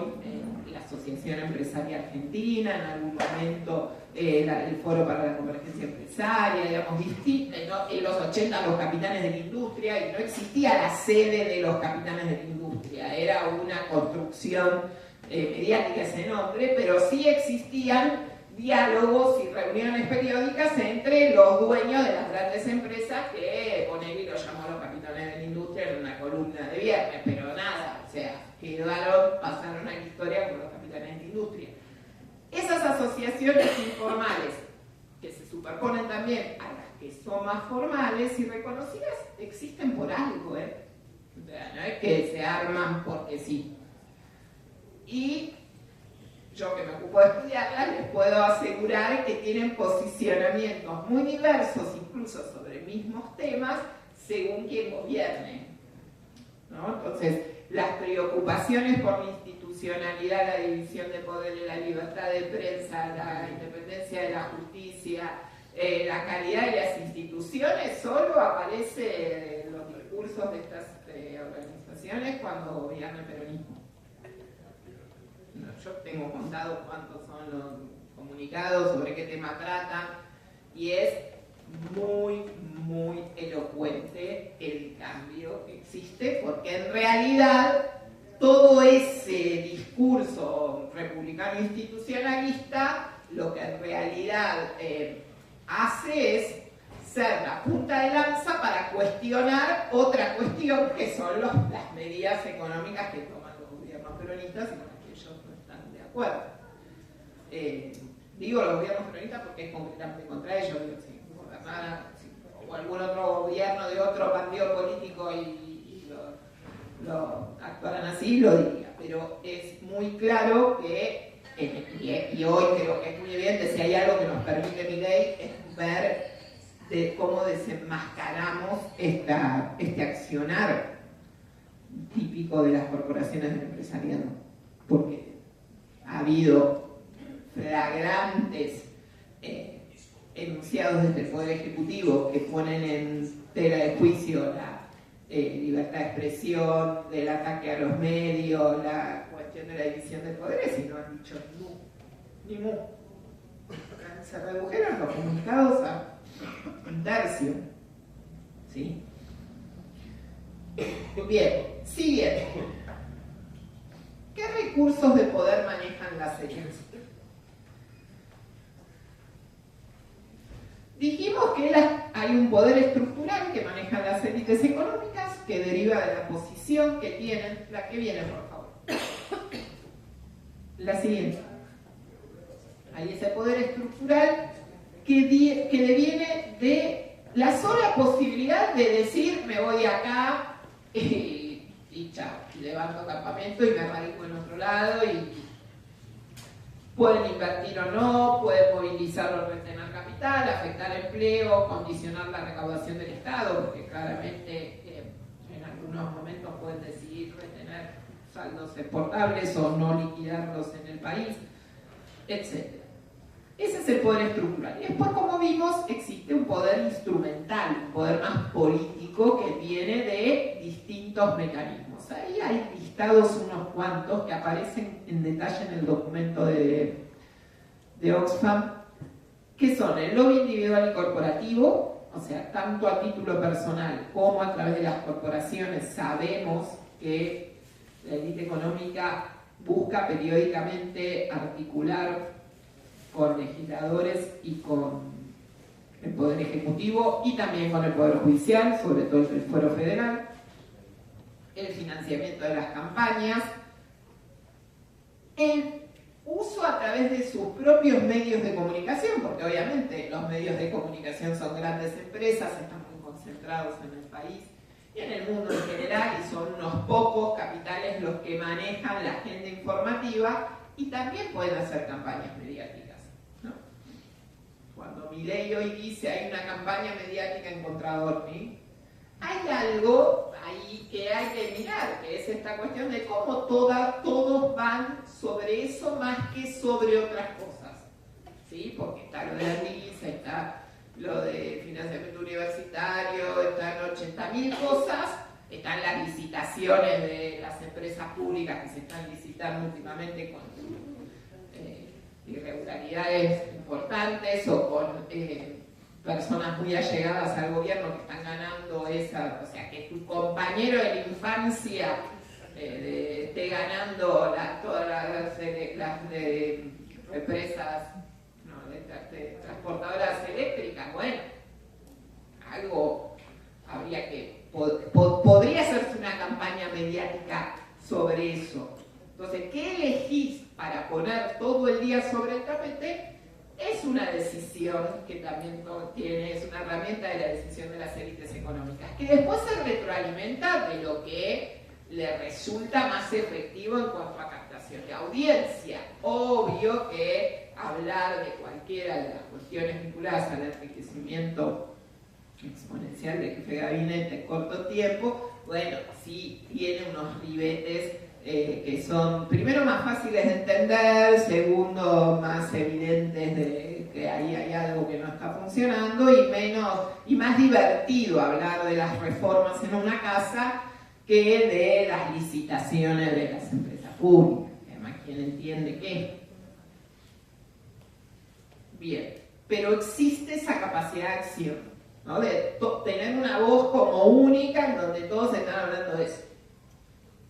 la Asociación Empresaria Argentina, en algún momento el Foro para la Convergencia Empresaria, digamos, ¿no? En los 80 los capitanes de la industria, y no existía la sede de los capitanes de la industria, era una construcción mediática ese nombre, pero sí existían diálogos y reuniones periódicas entre los dueños de las grandes empresas, que Bonelli lo llamó los capitanes de la industria en una columna de viernes, pero nada, o sea, pasaron a la historia como los capitanes de la industria. Esas asociaciones informales, que se superponen también a las que son más formales y reconocidas, existen por algo, ¿eh? O sea, no es que se arman porque sí. Y yo, que me ocupo de estudiarlas, les puedo asegurar que tienen posicionamientos muy diversos, incluso sobre mismos temas, según quien gobierne, ¿no? Entonces, las preocupaciones por la institucionalidad, la división de poderes, la libertad de prensa, la independencia de la justicia, la calidad de las instituciones, solo aparece en los discursos de estas organizaciones cuando gobierna el peronismo. yo tengo contado cuántos son los comunicados, sobre qué tema tratan, y es muy, muy elocuente el cambio que existe, porque en realidad todo ese discurso republicano institucionalista lo que en realidad hace es ser la punta de lanza para cuestionar otra cuestión que son las medidas económicas que toman los gobiernos peronistas y con las que ellos no están de acuerdo. Digo los gobiernos peronistas porque es completamente contra ellos, digo, si gobernara o algún otro gobierno de otro partido político y lo actuaran así, lo diría, pero es muy claro que, y hoy creo que es muy evidente, si hay algo que nos permite mi ley, es ver de cómo desenmascaramos este accionar típico de las corporaciones del empresariado, porque ha habido flagrantes enunciados desde el Poder Ejecutivo que ponen en tela de juicio la libertad de expresión, del ataque a los medios, la cuestión de la división de poderes, y no han dicho ni mu. Se redujeron los comunicados a un tercio. ¿Sí? Bien, siguiente. ¿Qué recursos de poder manejan las élites? Dijimos que hay un poder estructural que manejan las élites económicas que deriva de la posición que tienen. La que viene, por favor. La siguiente. Hay ese poder estructural que deviene de la sola posibilidad de decir me voy acá y chao, levanto campamento y me radico en otro lado, y pueden invertir o no, pueden movilizar o retener capital, afectar empleo, condicionar la recaudación del Estado, porque claramente en algunos momentos pueden decidir retener saldos exportables o no liquidarlos en el país, etc. Ese es el poder estructural. Y después, como vimos, existe un poder instrumental, un poder más político que viene de distintos mecanismos. Ahí hay listados unos cuantos que aparecen en detalle en el documento de Oxfam, que son el lobby individual y corporativo, o sea, tanto a título personal como a través de las corporaciones sabemos que la élite económica busca periódicamente articular con legisladores y con el Poder Ejecutivo y también con el Poder Judicial, sobre todo el Fuero Federal, el financiamiento de las campañas, el uso a través de sus propios medios de comunicación, porque obviamente los medios de comunicación son grandes empresas, están muy concentrados en el país y en el mundo en general, y son unos pocos capitales los que manejan la agenda informativa y también pueden hacer campañas mediáticas. Cuando Milei hoy dice hay una campaña mediática en contra de Orni, hay algo ahí que hay que mirar, que es esta cuestión de cómo todos van sobre eso más que sobre otras cosas. ¿Sí? Porque está lo de la NISA, está lo de financiamiento universitario, están 80.000 cosas, están las licitaciones de las empresas públicas que se están licitando últimamente con irregularidades importantes o con personas muy allegadas al gobierno que están ganando esa, o sea, que tu compañero de la infancia esté ganando todas las empresas, de transportadoras eléctricas. Bueno, algo habría que, podría hacerse una campaña mediática sobre eso. Entonces, ¿qué elegís para poner todo el día sobre el tapete? Es una decisión que también es una herramienta de la decisión de las élites económicas, que después se retroalimenta de lo que le resulta más efectivo en cuanto a captación de audiencia. Obvio que hablar de cualquiera de las cuestiones vinculadas al enriquecimiento exponencial de jefe de gabinete en corto tiempo, bueno, sí tiene unos ribetes que son, primero, más fáciles de entender, segundo, más evidentes de que ahí hay algo que no está funcionando, y más divertido hablar de las reformas en una casa que de las licitaciones de las empresas públicas. Además, quien entiende qué. Bien, pero existe esa capacidad de acción, ¿no? De tener una voz como única en donde todos están hablando de eso.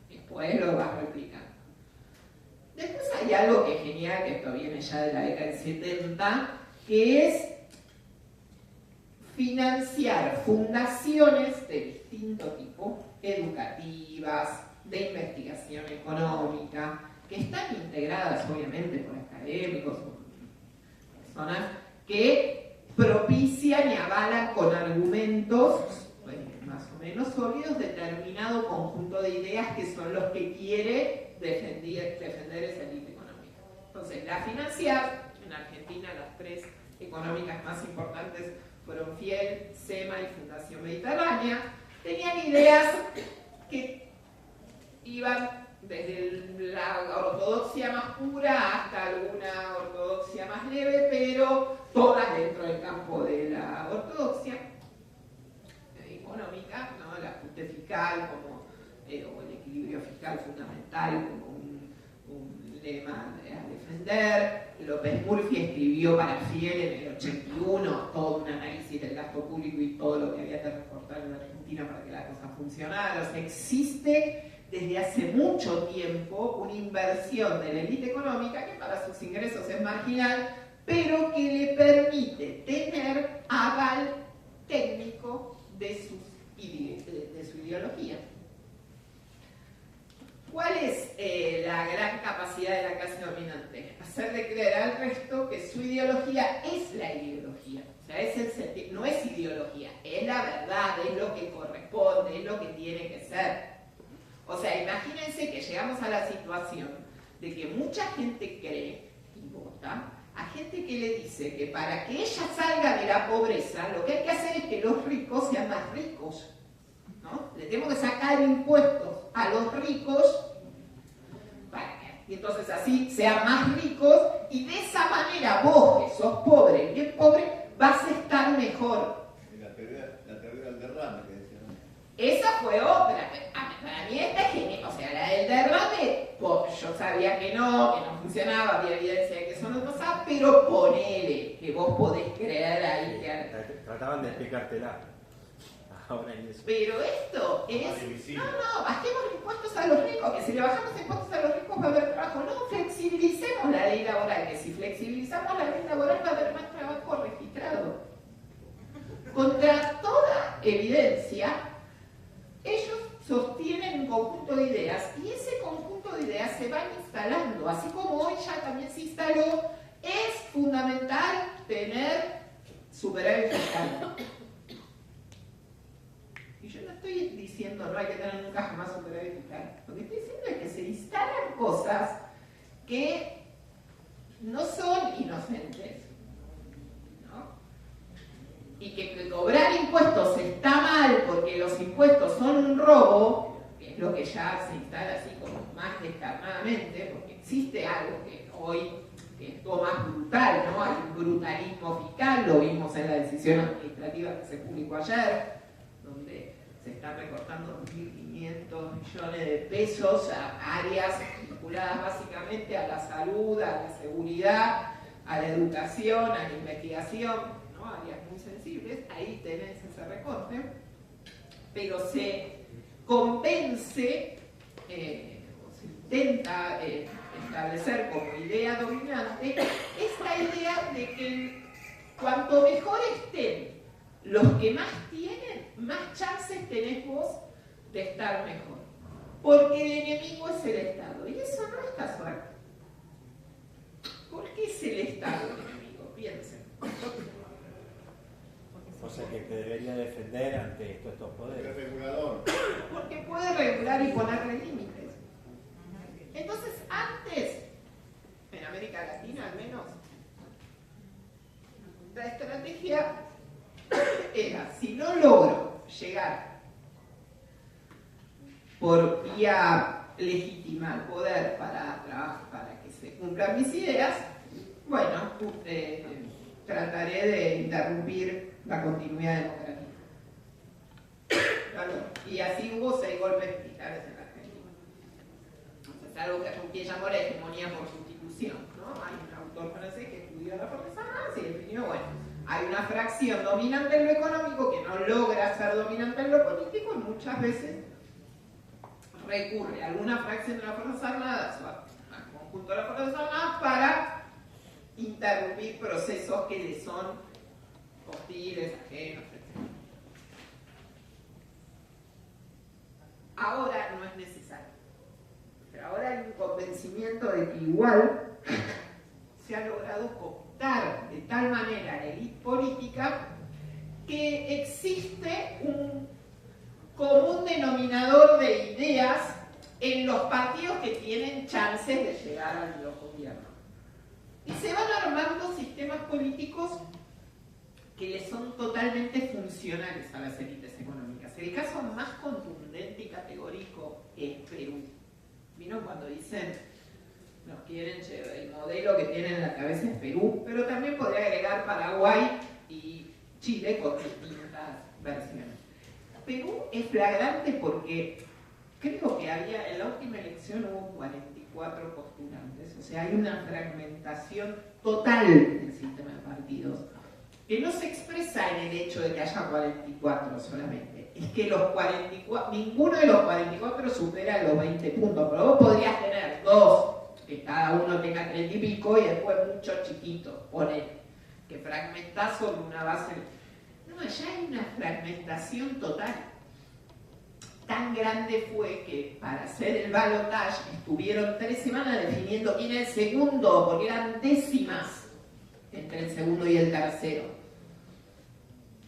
Después lo vas replicando. Después hay algo que es genial, que esto viene ya de la década del 70, que es financiar fundaciones de distinto tipo, educativas, de investigación económica, que están integradas obviamente por académicos, personas que propician y avalan con argumentos más o menos sólidos determinado conjunto de ideas que son los que quiere defender esa élite económica. Entonces, la financiar, en Argentina las tres económicas más importantes fueron Fiel, SEMA y Fundación Mediterránea, tenían ideas que iban desde la ortodoxia más pura hasta alguna ortodoxia más leve, pero todas dentro del campo de la ortodoxia económica, ¿no? El ajuste fiscal como, o el equilibrio fiscal fundamental como un lema a defender. López Murphy escribió para Fiel en el 81 todo un análisis del gasto público y todo lo que había que recortar en Argentina para que la cosa funcionara. O sea, existe desde hace mucho tiempo una inversión de la élite económica que para sus ingresos es marginal, pero que le permite tener aval técnico de su ideología. ¿Cuál es la gran capacidad de la clase dominante? Hacerle creer al resto que su ideología es la ideología. O sea, es el sentido, no es ideología, es la verdad, es lo que corresponde, es lo que tiene que ser. O sea, imagínense que llegamos a la situación de que mucha gente cree y vota a gente que le dice que para que ella salga de la pobreza, lo que hay que hacer es que los ricos sean más ricos, ¿no? Le tenemos que sacar impuestos a los ricos para que entonces así sean más ricos y de esa manera vos, que sos pobre, bien pobre, vas a estar mejor. La teoría del derrame que decía, ¿no? Esa fue otra. Para mí esta es genial. O sea, la del derrame, yo sabía que no funcionaba, había evidencia de que eso no pasaba, pero ponele que vos podés creer ahí que... Trataban de explicártela. Ahora en eso. Pero esto es... No, bajemos los impuestos a los ricos, que si le bajamos impuestos a los ricos va a haber trabajo. No, flexibilicemos la ley laboral, que si flexibilizamos la ley laboral va a haber más trabajo registrado. Contra toda evidencia, ellos sostienen un conjunto de ideas y ese conjunto de ideas se van instalando, así como hoy ya también se instaló, es fundamental tener superávit fiscal. Y yo no estoy diciendo no hay que tener nunca jamás superávit fiscal, lo que estoy diciendo es que se instalan cosas que no son inocentes, y que cobrar impuestos está mal porque los impuestos son un robo, que es lo que ya se instala así como más descarnadamente, porque existe algo que hoy es todo más brutal, ¿no? Hay un brutalismo fiscal, lo vimos en la decisión administrativa que se publicó ayer, donde se están recortando 1.500 millones de pesos a áreas vinculadas básicamente a la salud, a la seguridad, a la educación, a la investigación, áreas muy sensibles, ahí tenés ese recorte, pero se convence, o se intenta establecer como idea dominante esta idea de que cuanto mejor estén los que más tienen, más chances tenés vos de estar mejor, porque el enemigo es el Estado, y eso no es casual. ¿Por qué es el Estado el enemigo? Piensen. O sea, que te debería defender ante estos poderes. El regulador. Porque puede regular y ponerle límites. Entonces, antes, en América Latina al menos, la estrategia era, si no logro llegar por vía legítima al poder para que se cumplan mis ideas, bueno, trataré de interrumpir la continuidad democrática. Y así hubo 6 golpes militares en la Argentina. Entonces algo que Ruquier llamó la hegemonía por sustitución, ¿no? Hay un autor francés que estudió la Renaissance y definió, bueno, hay una fracción dominante en lo económico que no logra ser dominante en lo político y muchas veces recurre a alguna fracción de las Fuerzas Armadas o al conjunto de las Fuerzas Armadas para interrumpir procesos que le son hostiles, ajenos, etc. Ahora no es necesario. Pero ahora hay un convencimiento de que igual se ha logrado cooptar de tal manera la élite política que existe un común denominador de ideas en los partidos que tienen chances de llegar al gobierno. Y se van armando sistemas políticos que les son totalmente funcionales a las élites económicas. El caso más contundente y categórico es Perú. ¿Vieron cuando dicen, nos quieren llevar, el modelo que tienen en la cabeza es Perú, pero también podría agregar Paraguay y Chile con distintas versiones? Perú es flagrante porque creo que en la última elección hubo 44 postulantes, o sea, hay una fragmentación total del sistema de partidos, que no se expresa en el hecho de que haya 44 solamente, es que los 44, ninguno de los 44 supera los 20 puntos, pero vos podrías tener dos, que cada uno tenga 30 y pico, y después muchos chiquitos, ponele, que fragmentás sobre una base. No, allá hay una fragmentación total. Tan grande fue que para hacer el balotaje estuvieron 3 semanas definiendo quién era el segundo, porque eran décimas entre el segundo y el tercero.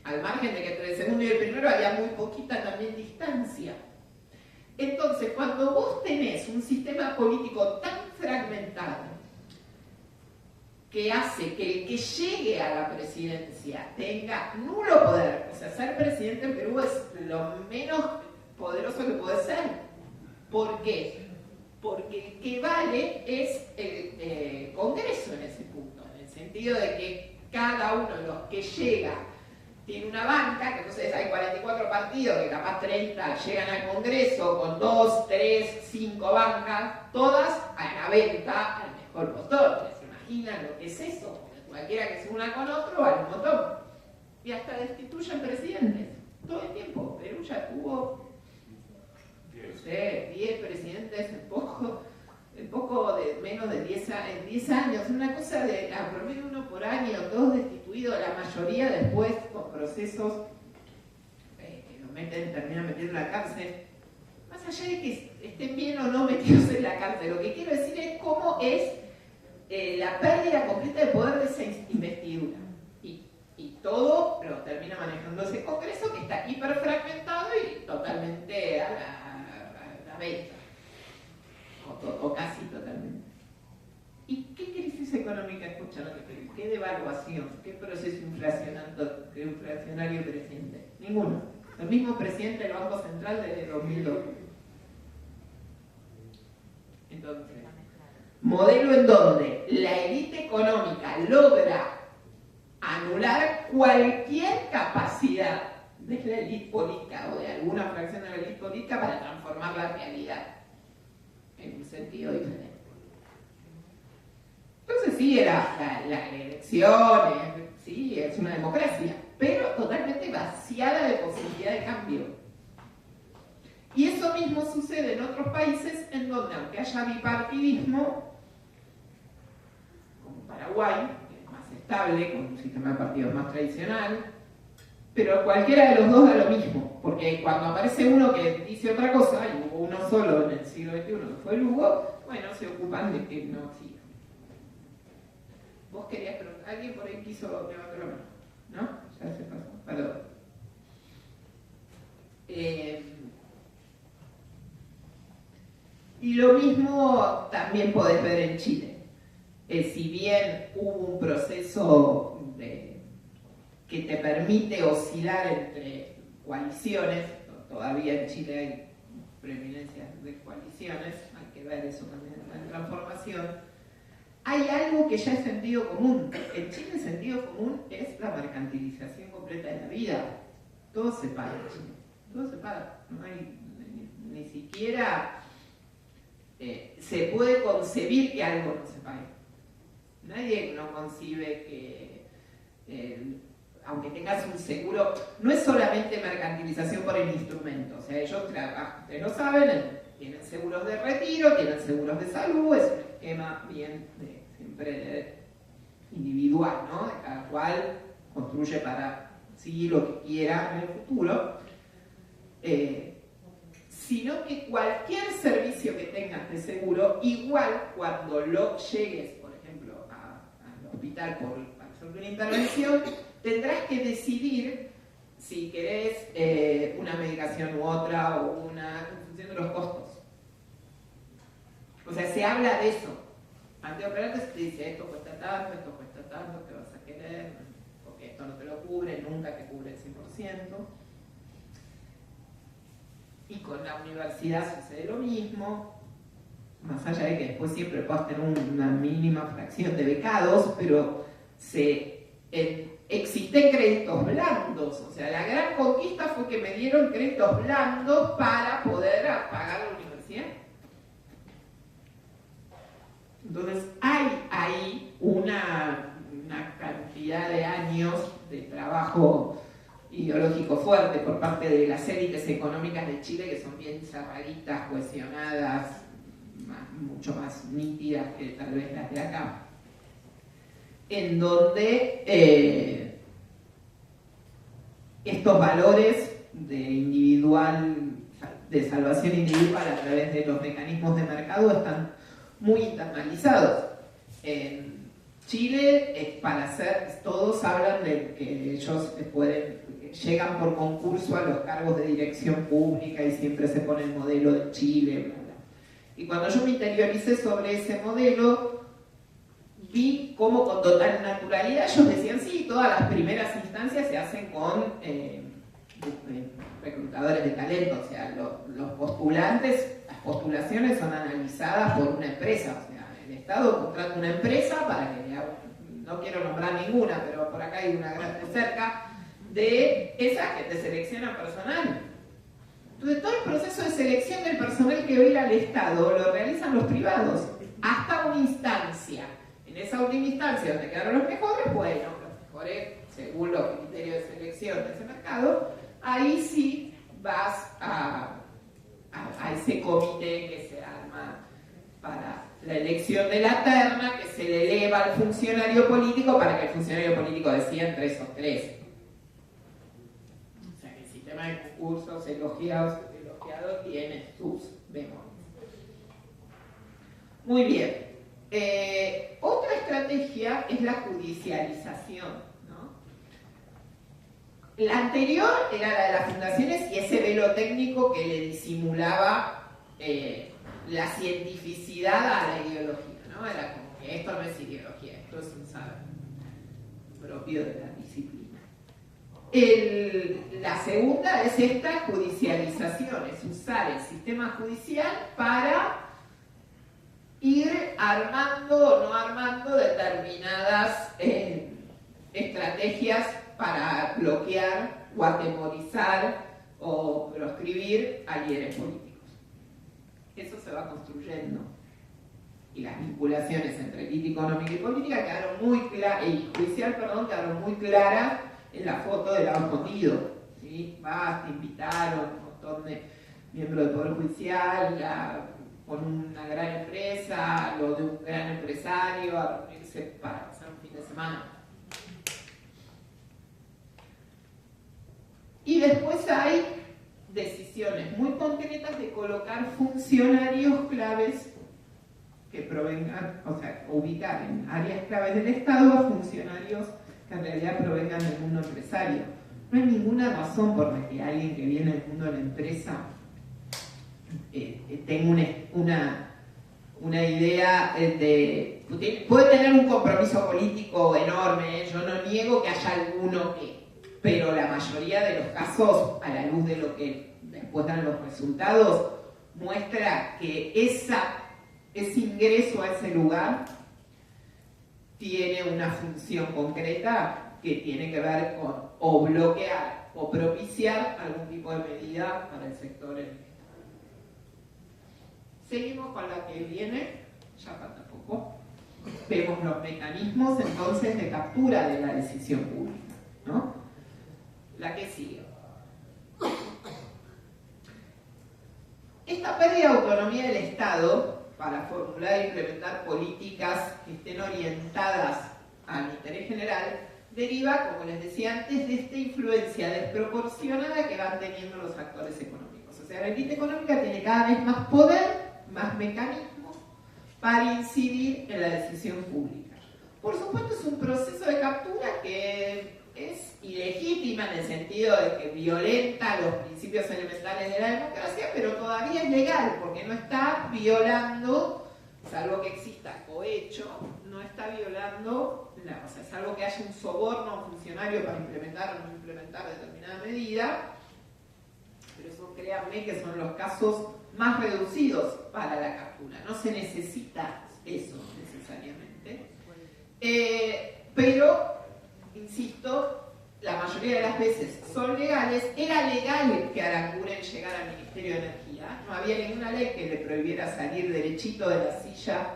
Al margen de que entre el segundo y el primero había muy poquita también distancia. Entonces, cuando vos tenés un sistema político tan fragmentado que hace que el que llegue a la presidencia tenga nulo poder, o sea, ser presidente en Perú es lo menos poderoso que puede ser. ¿Por qué? Porque el que vale es el Congreso en ese punto, en el sentido de que cada uno de los que llega tiene una banca, que entonces hay 44 partidos, que capaz 30 llegan al Congreso con 2, 3, 5 bancas, todas a la venta al mejor postor. ¿Se imaginan lo que es eso? Cualquiera que se una con otro vale un montón. Y hasta destituyen presidentes, todo el tiempo. Perú ya tuvo 10 presidentes en poco de menos de 10 años, una cosa de a promedio uno por año, todos destituidos, la mayoría después con procesos que los terminan metiendo en la cárcel. Más allá de que estén bien o no metidos en la cárcel, lo que quiero decir es cómo es la pérdida completa de poder de esa investidura. Y todo lo termina manejando ese Congreso que está hiperfragmentado y totalmente a la venta. O casi totalmente. ¿Y qué crisis económica escucharon de Perú? ¿Qué devaluación? ¿Qué proceso inflacionario presente? Ninguno. El mismo presidente del Banco Central desde 2002. Entonces, modelo en donde la élite económica logra anular cualquier capacidad de la élite política o de alguna fracción de la élite política para transformar la realidad en un sentido diferente. Entonces sí, la elección, sí, es una democracia, pero totalmente vaciada de posibilidad de cambio. Y eso mismo sucede en otros países en donde, aunque haya bipartidismo, como Paraguay, que es más estable, con un sistema de partidos más tradicional, pero cualquiera de los dos da lo mismo, porque cuando aparece uno que dice otra cosa, y hubo uno solo en el siglo XXI que fue Lugo, bueno, se ocupan de que no siga. Vos querías preguntar, alguien por ahí quiso levantar la mano, ¿no? Ya se pasó, perdón. Y lo mismo también podés ver en Chile. Si bien hubo un proceso que te permite oscilar entre coaliciones, todavía en Chile hay preeminencias de coaliciones, hay que ver eso también en la transformación, hay algo que ya es sentido común. En Chile el sentido común es la mercantilización completa de la vida. Todo se paga en Chile, todo se paga. No hay ni siquiera se puede concebir que algo no se pague. Nadie no concibe que, aunque tengas un seguro, no es solamente mercantilización por el instrumento. O sea, ellos trabajan, ustedes lo saben, tienen seguros de retiro, tienen seguros de salud, es un esquema bien siempre individual, ¿no? De cada cual construye para sí lo que quiera en el futuro. Sino que cualquier servicio que tengas de seguro, igual cuando lo llegues, por ejemplo, al hospital para hacer una intervención, tendrás que decidir si querés una medicación u otra o en función de los costos. O sea, se habla de eso. Antes de operarte se te dice esto cuesta tanto, te vas a querer, porque esto no te lo cubre, nunca te cubre el 100%. Y con la universidad sucede lo mismo, más allá de que después siempre puedas tener una mínima fracción de becados, pero existen créditos blandos. O sea, la gran conquista fue que me dieron créditos blandos para poder pagar la universidad. Entonces hay ahí una cantidad de años de trabajo ideológico fuerte por parte de las élites económicas de Chile, que son bien cerraditas, cohesionadas, mucho más nítidas que tal vez las de acá, en donde estos valores de salvación individual a través de los mecanismos de mercado están muy internalizados. En Chile, todos hablan de que ellos llegan por concurso a los cargos de dirección pública y siempre se pone el modelo de Chile, bla, bla. Y cuando yo me interioricé sobre ese modelo, vi cómo con total naturalidad ellos decían, sí, todas las primeras instancias se hacen con reclutadores de talento, o sea, los postulantes, las postulaciones son analizadas por una empresa, o sea, el Estado contrata una empresa para que le haga, no quiero nombrar ninguna, pero por acá hay una grande cerca, de esas que te seleccionan personal. Entonces todo el proceso de selección del personal que ve al Estado lo realizan los privados, hasta una instancia. En esa última instancia donde quedaron los mejores, bueno, los mejores, según los criterios de selección de ese mercado, ahí sí vas a ese comité que se arma para la elección de la terna, que se le eleva al funcionario político para que el funcionario político decida entre esos tres. O sea que el sistema de concursos elogiado tiene sus bemoles. Muy bien. Otra estrategia es la judicialización, ¿no? La anterior era la de las fundaciones y ese velo técnico que le disimulaba la cientificidad a la ideología, ¿no? Era como que esto no es ideología, esto es un saber propio de la disciplina. La segunda es esta judicialización, es usar el sistema judicial para ir armando o no armando determinadas estrategias para bloquear o atemorizar o proscribir a líderes políticos. Eso se va construyendo. Y las vinculaciones entre élite económica y política quedaron muy claras, y judicial, perdón, quedaron muy claras en la foto de Lado Escondido. ¿Sí? Te invitaron un montón de miembros del Poder Judicial, con una gran empresa, lo de un gran empresario, a reunirse para pasar un fin de semana. Y después hay decisiones muy concretas de colocar funcionarios claves que provengan, o sea, ubicar en áreas claves del Estado a funcionarios que en realidad provengan del mundo empresario. No hay ninguna razón por la que alguien que viene del mundo de la empresa tenga una idea de... Puede tener un compromiso político enorme, yo no niego que haya alguno pero la mayoría de los casos, a la luz de lo que después dan los resultados, muestra que ese ingreso a ese lugar tiene una función concreta que tiene que ver con o bloquear o propiciar algún tipo de medida para el sector en el que está. Seguimos con la que viene, ya falta poco. Vemos los mecanismos entonces de captura de la decisión pública, ¿no? La que sigue. Esta pérdida de autonomía del Estado para formular e implementar políticas que estén orientadas al interés general deriva, como les decía antes, de esta influencia desproporcionada que van teniendo los actores económicos. O sea, la élite económica tiene cada vez más poder, más mecanismos para incidir en la decisión pública. Por supuesto, es un proceso de captura que es ilegítima en el sentido de que violenta los principios elementales de la democracia, pero todavía es legal, porque no está violando, salvo que exista cohecho, no está violando, o sea, salvo que haya un soborno a un funcionario para implementar o no implementar determinada medida, pero eso créanme que son los casos más reducidos para la captura, no se necesita eso necesariamente, pero, insisto, la mayoría de las veces son legales. Era legal que Aranguren llegara al Ministerio de Energía, no había ninguna ley que le prohibiera salir derechito de la silla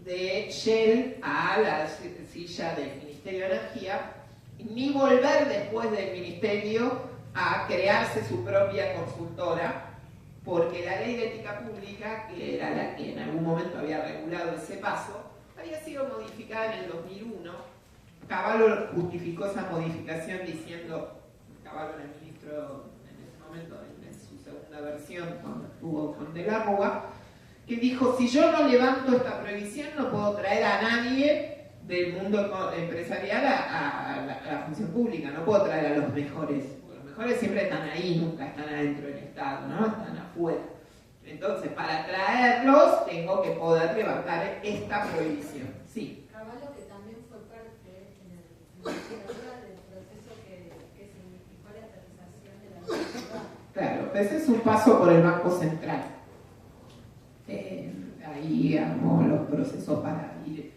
de Shell a la silla del Ministerio de Energía, ni volver después del Ministerio a crearse su propia consultora, porque la ley de ética pública, que era la que en algún momento había regulado ese paso, había sido modificada en el 2001. Cavallo justificó esa modificación diciendo, Cavallo era el ministro en ese momento, en su segunda versión, cuando estuvo con De la Rúa, que dijo, si yo no levanto esta prohibición, no puedo traer a nadie del mundo empresarial a la función pública, no puedo traer a los mejores, porque los mejores siempre están ahí, nunca están adentro del Estado, ¿no? Están afuera. Entonces, para traerlos, tengo que poder levantar esta prohibición. Sí. Cavallo, que también fue parte en la legislatura del proceso que significó la estatización de la sociedad. Claro, ese es un paso por el Banco Central. Ahí armó los procesos para ir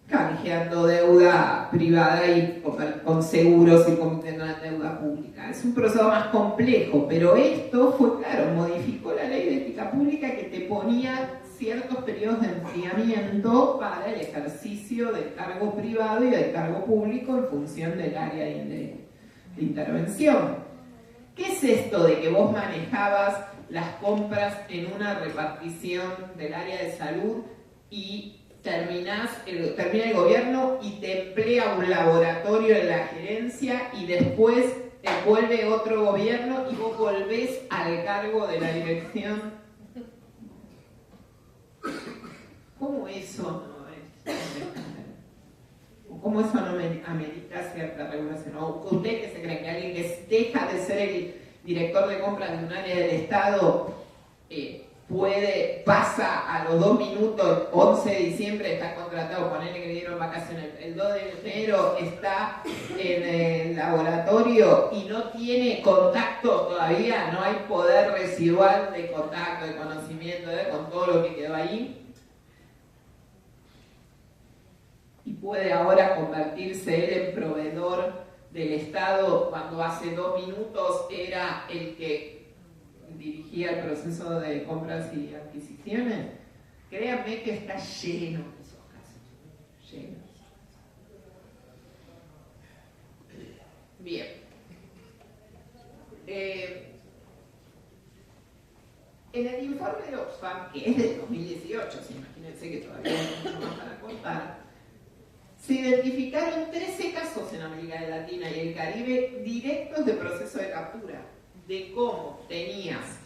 canjeando deuda privada y con seguros y convirtiendo en deuda pública. Es un proceso más complejo, pero esto fue, claro, modificó la ley de ética pública que te ponía ciertos periodos de enfriamiento para el ejercicio del cargo privado y del cargo público en función del área de intervención. ¿Qué es esto de que vos manejabas las compras en una repartición del área de salud y termina el gobierno y te emplea un laboratorio en la gerencia y después te vuelve otro gobierno y vos volvés al cargo de la dirección? ¿Cómo eso no es? ¿Cómo eso no amerita cierta regulación? ¿O usted que se cree que alguien que deja de ser el director de compras de un área del Estado pasa a los 2 minutos, 11 de diciembre está contratado, ponele que le dieron vacaciones, el 2 de enero está en el laboratorio y no tiene contacto todavía, no hay poder residual de contacto, de conocimiento, con todo lo que quedó ahí? Y puede ahora convertirse él en proveedor del Estado cuando hace 2 minutos era el que dirigía el proceso de compras y adquisiciones. Créanme que está lleno de esos casos. Lleno. Bien. En el informe de Oxfam, que es de 2018, imagínense que todavía hay mucho más para contar, se identificaron 13 casos en América Latina y el Caribe directos de proceso de captura, de cómo tenías,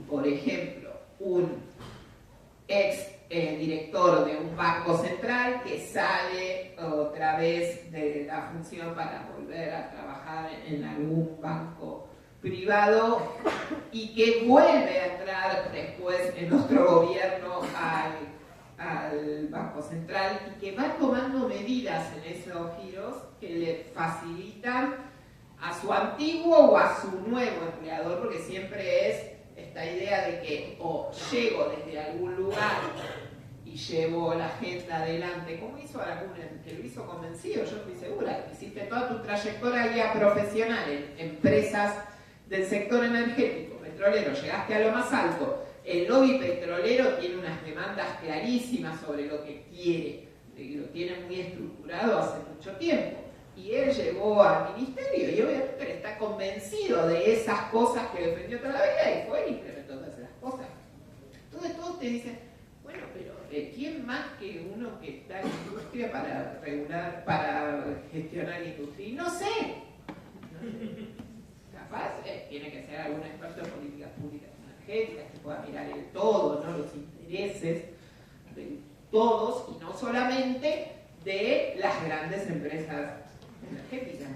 por ejemplo, un ex director de un banco central que sale otra vez de la función para volver a trabajar en algún banco privado y que vuelve a entrar después en otro gobierno al Banco Central y que va tomando medidas en esos giros que le facilitan a su antiguo o a su nuevo empleador, porque siempre es esta idea de que o llego desde algún lugar y llevo la agenda adelante, como hizo Aranguren, que lo hizo convencido, yo estoy segura, que hiciste toda tu trayectoria profesional en empresas del sector energético, petrolero, llegaste a lo más alto, el lobby petrolero tiene unas demandas clarísimas sobre lo que quiere, lo tiene muy estructurado hace mucho tiempo. Y él llegó al ministerio y obviamente él está convencido de esas cosas que defendió toda la vida y fue y implementó todas esas cosas. Entonces todos te dicen, bueno, pero ¿quién más que uno que está en industria para regular, para gestionar industria? Y no sé. Capaz tiene que ser algún experto en políticas públicas energéticas que pueda mirar el todo, ¿no? Los intereses de todos y no solamente de las grandes empresas energéticas.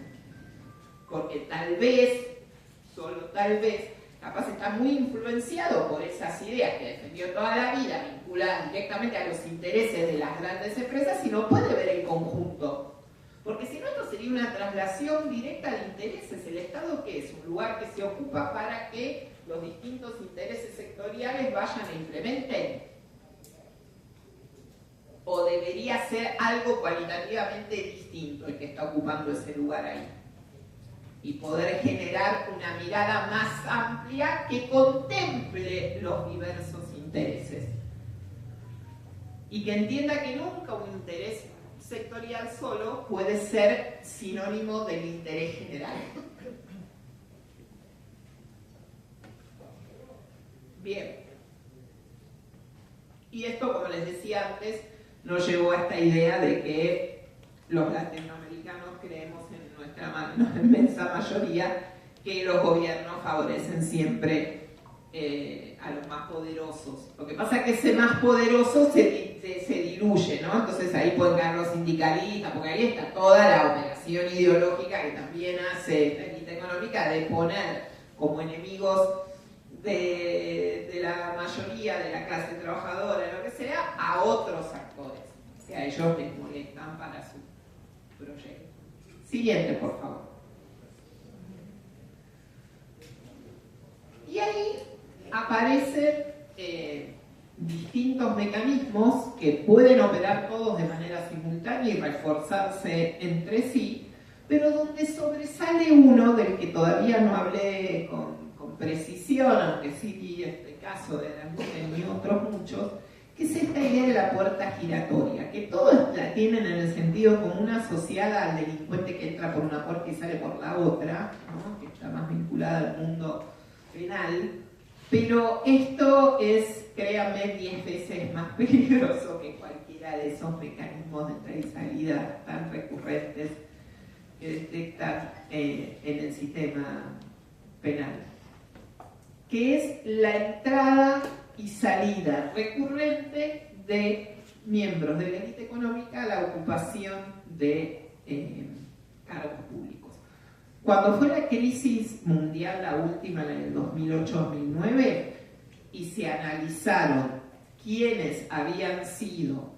Porque tal vez, solo tal vez, capaz está muy influenciado por esas ideas que defendió toda la vida, vinculadas directamente a los intereses de las grandes empresas y no puede ver el conjunto. Porque si no, esto sería una traslación directa de intereses. ¿El Estado qué es? Un lugar que se ocupa para que los distintos intereses sectoriales vayan e implementen. ¿O debería ser algo cualitativamente distinto el que está ocupando ese lugar ahí? Y poder generar una mirada más amplia que contemple los diversos intereses. Y que entienda que nunca un interés sectorial solo puede ser sinónimo del interés general. Bien. Y esto, como les decía antes, nos llevó a esta idea de que los latinoamericanos creemos en nuestra inmensa mayoría que los gobiernos favorecen siempre a los más poderosos. Lo que pasa es que ese más poderoso se diluye, ¿no? Entonces ahí pueden caer los sindicalistas, porque ahí está toda la operación ideológica que también hace la élite económica de poner como enemigos de la mayoría de la clase trabajadora, lo que sea, a otros actores que a ellos les molestan para su proyecto. Siguiente, por favor. Y ahí aparecen distintos mecanismos que pueden operar todos de manera simultánea y reforzarse entre sí, pero donde sobresale uno del que todavía no hablé con precisión, aunque sí vi este caso de Rasmussen y otros muchos, que es esta idea de la puerta giratoria, que todos la tienen en el sentido común asociada al delincuente que entra por una puerta y sale por la otra, ¿no? Que está más vinculada al mundo penal, pero esto es, créanme, 10 veces más peligroso que cualquiera de esos mecanismos de entrada y salida tan recurrentes que detectan en el sistema penal, que es la entrada y salida recurrente de miembros de la élite económica a la ocupación de cargos públicos. Cuando fue la crisis mundial, la última, en el 2008-2009, y se analizaron quiénes habían sido,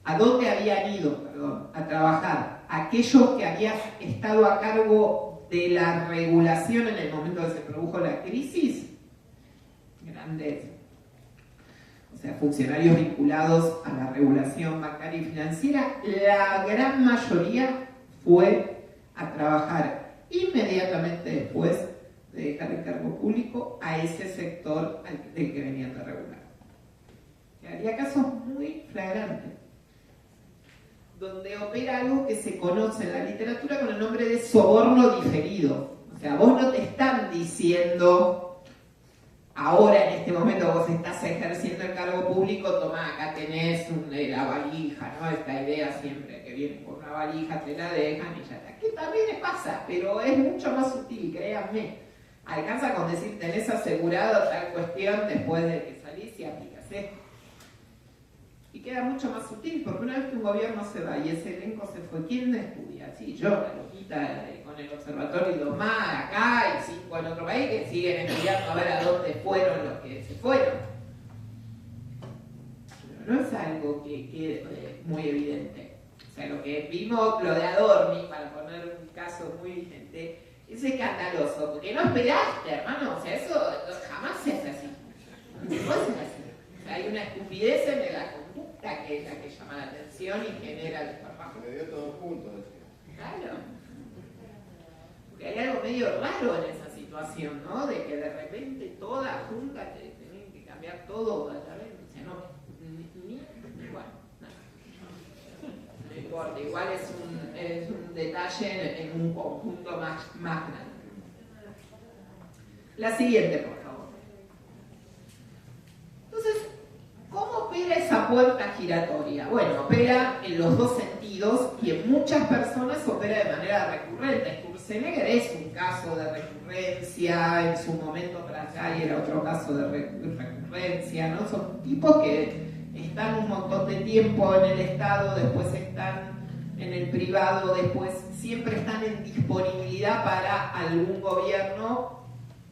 a dónde habían ido, a trabajar aquellos que habían estado a cargo de la regulación en el momento que se produjo la crisis, grandes, o sea, funcionarios vinculados a la regulación bancaria y financiera, la gran mayoría fue a trabajar inmediatamente después de dejar el cargo público a ese sector del que venían de regular. Y había casos muy flagrantes, donde opera algo que se conoce en la literatura con el nombre de soborno diferido. O sea, vos no te están diciendo, ahora en este momento vos estás ejerciendo el cargo público, tomá, acá tenés la valija, ¿no? Esta idea siempre que viene por una valija, te la dejan y ya está. Que también le pasa, pero es mucho más sutil, créanme. Alcanza con decir, tenés asegurado tal cuestión después de que salís y aplicas esto. Y queda mucho más sutil, porque una vez que un gobierno se va y ese elenco se fue, ¿quién estudia? Sí, yo, la loquita con el observatorio y 2 más acá y 5 en otro país que siguen estudiando a ver a dónde fueron los que se fueron. Pero no es algo que quede muy evidente. O sea, lo que vimos, lo de Adorni, para poner un caso muy vigente, es escandaloso, porque no esperaste, hermano. O sea, eso jamás se hace así. No se puede hacer así. O sea, hay una estupidez en la conducta que es la que llama la atención y genera el desparpajo. Me dio todo junto, decía. Claro. Porque hay algo medio raro en esa situación. situación, ¿no? De que de repente toda junta tienen que cambiar todo, ¿ya ven? O sea, no, igual, no importa, igual es un detalle en un conjunto más grande. La siguiente, por favor. Entonces, ¿cómo opera esa puerta giratoria? Bueno, opera en los dos sentidos y en muchas personas opera de manera recurrente. Sturzenegger es un caso de recurrencia, en su momento Frascati era otro caso de recurrencia, ¿no? Son tipos que están un montón de tiempo en el Estado, después están en el privado, después siempre están en disponibilidad para algún gobierno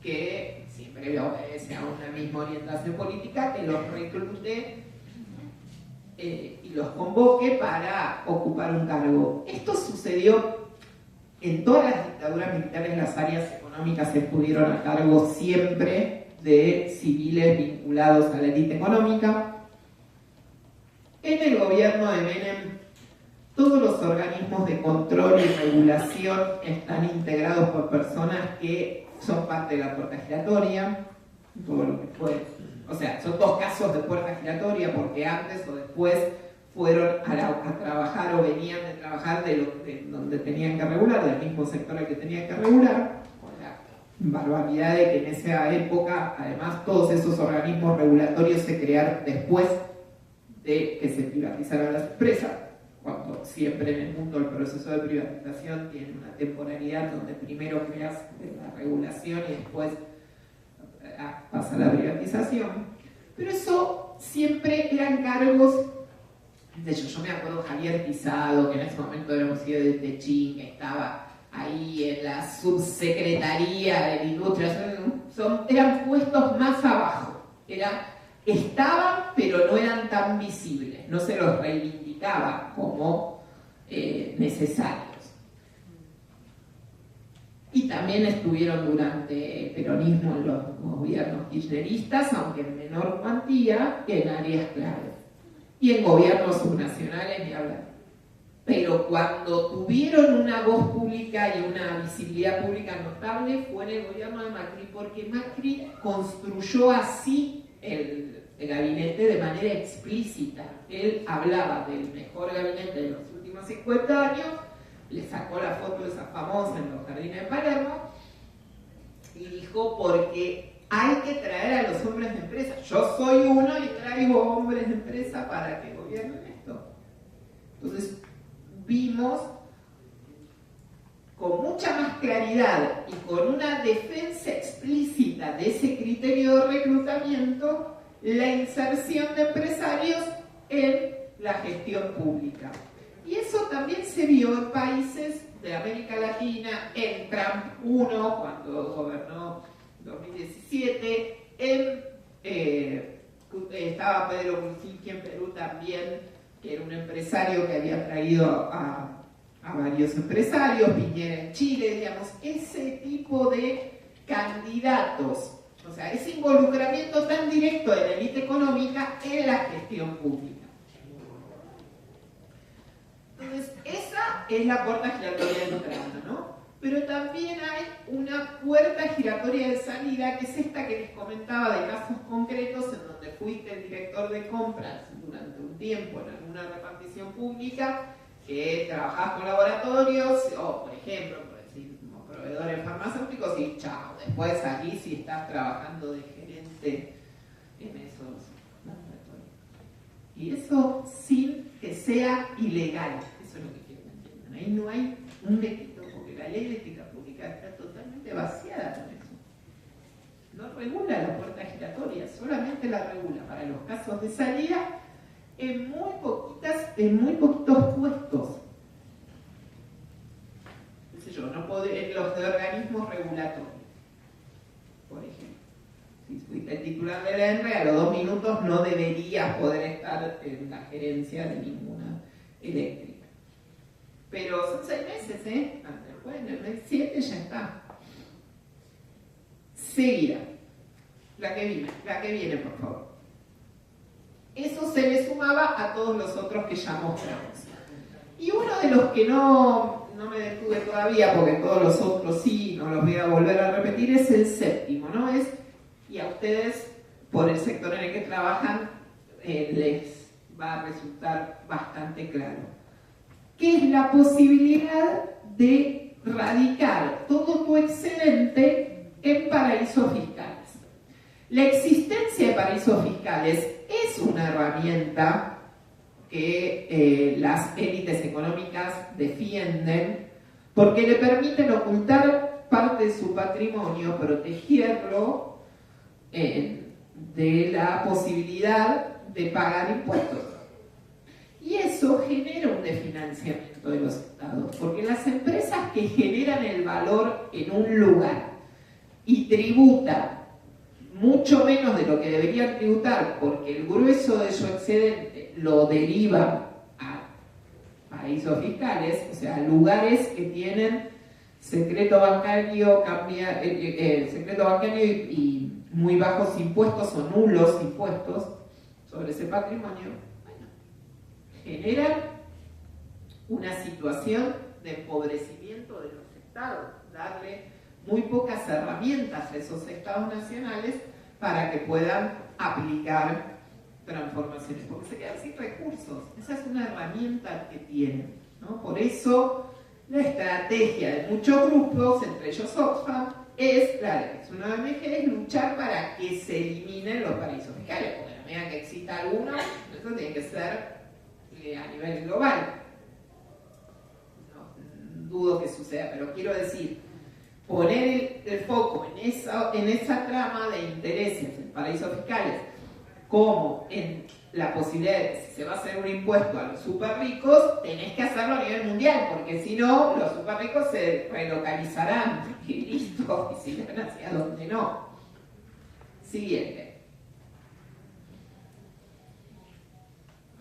que siempre obedece a una misma orientación política, que los reclute y los convoque para ocupar un cargo. Esto sucedió en todas las dictaduras militares. Las áreas económicas estuvieron a cargo siempre de civiles vinculados a la élite económica. En el gobierno de Menem, todos los organismos de control y regulación están integrados por personas que son parte de la puerta giratoria, todo lo que fue. O sea, son dos casos de puerta giratoria, porque antes o después fueron a trabajar o venían de trabajar de donde tenían que regular, del mismo sector al que tenían que regular, con la barbaridad de que en esa época, además, todos esos organismos regulatorios se crearon después de que se privatizaran las empresas, cuando siempre en el mundo el proceso de privatización tiene una temporalidad donde primero creas la regulación y después pasa la privatización. Pero eso siempre eran cargos. De hecho, yo me acuerdo de Javier Pizado, que en ese momento era un CEO de Techín, que estaba ahí en la subsecretaría de la industria. Eran puestos más abajo. Estaban, pero no eran tan visibles. No se los reivindicaba como necesarios. Y también estuvieron durante el peronismo en los gobiernos kirchneristas, aunque en menor cuantía, en áreas claves. Y en gobiernos subnacionales ni hablar. Pero cuando tuvieron una voz pública y una visibilidad pública notable fue en el gobierno de Macri, porque Macri construyó así el gabinete de manera explícita. Él hablaba del mejor gabinete de los últimos 50 años, le sacó la foto esa famosa en los jardines de Palermo y dijo: porque hay que traer a los hombres de empresa. Yo soy uno y traigo hombres de empresa para que gobiernen esto. Entonces vimos con mucha más claridad y con una defensa explícita de ese criterio de reclutamiento la inserción de empresarios en la gestión pública. Y eso también se vio en países de América Latina, en Trump 1, cuando gobernó 2017, estaba Pedro Kuczynski en Perú también, que era un empresario que había traído a varios empresarios, Piñera en Chile, digamos, ese tipo de candidatos, o sea, ese involucramiento tan directo de la élite económica en la gestión pública. Entonces, esa es la puerta giratoria de entrada, ¿no? Pero también hay una puerta giratoria de salida, que es esta que les comentaba de casos concretos en donde fuiste el director de compras durante un tiempo en alguna repartición pública, que trabajás con laboratorios, o por ejemplo, por decir, como proveedores farmacéuticos, y chao, después aquí si estás trabajando de gerente en esos laboratorios. Y eso sin que sea ilegal, eso es lo que quiero que entiendan. Ahí no hay un delito, porque la ley de ética pública está totalmente vaciada con eso. No regula la puerta giratoria, solamente la regula para los casos de salida en muy poquitos puestos. ¿Qué sé yo? En los de organismos regulatorios, por ejemplo. Si fuiste titular de la ENRE, a los 2 minutos no deberías poder estar en la gerencia de ninguna eléctrica. Pero son 6 meses, ¿eh? Después, en el mes 7 ya está. Seguirá. La que viene, por favor. Eso se le sumaba a todos los otros que ya mostramos. Y uno de los que no no me detuve todavía, porque todos los otros sí, no los voy a volver a repetir, es el séptimo, ¿no? Y a ustedes, por el sector en el que trabajan, les va a resultar bastante claro. ¿Qué es la posibilidad de radicar todo tu excedente en paraísos fiscales? La existencia de paraísos fiscales es una herramienta que las élites económicas defienden porque le permiten ocultar parte de su patrimonio, protegerlo de la posibilidad de pagar impuestos. Y eso genera un desfinanciamiento de los estados, porque las empresas que generan el valor en un lugar y tributan mucho menos de lo que deberían tributar, porque el grueso de su excedente lo deriva a paraísos fiscales, o sea, lugares que tienen secreto bancario, secreto bancario y muy bajos impuestos o nulos impuestos sobre ese patrimonio, bueno, generan una situación de empobrecimiento de los estados, darle muy pocas herramientas a esos estados nacionales para que puedan aplicar transformaciones, porque se quedan sin recursos. Esa es una herramienta que tienen, ¿no? Por eso la estrategia de muchos grupos, entre ellos Oxfam, es, claro, es una ONG, es luchar para que se eliminen los paraísos fiscales, porque a la medida que exista alguno, eso tiene que ser a nivel global. No dudo que suceda, pero quiero decir, poner el foco en esa trama de intereses en paraísos fiscales, como en la posibilidad de que si se va a hacer un impuesto a los super ricos, tenés que hacerlo a nivel mundial, porque si no, los super ricos se relocalizarán y listo, y se van hacia donde no. Siguiente.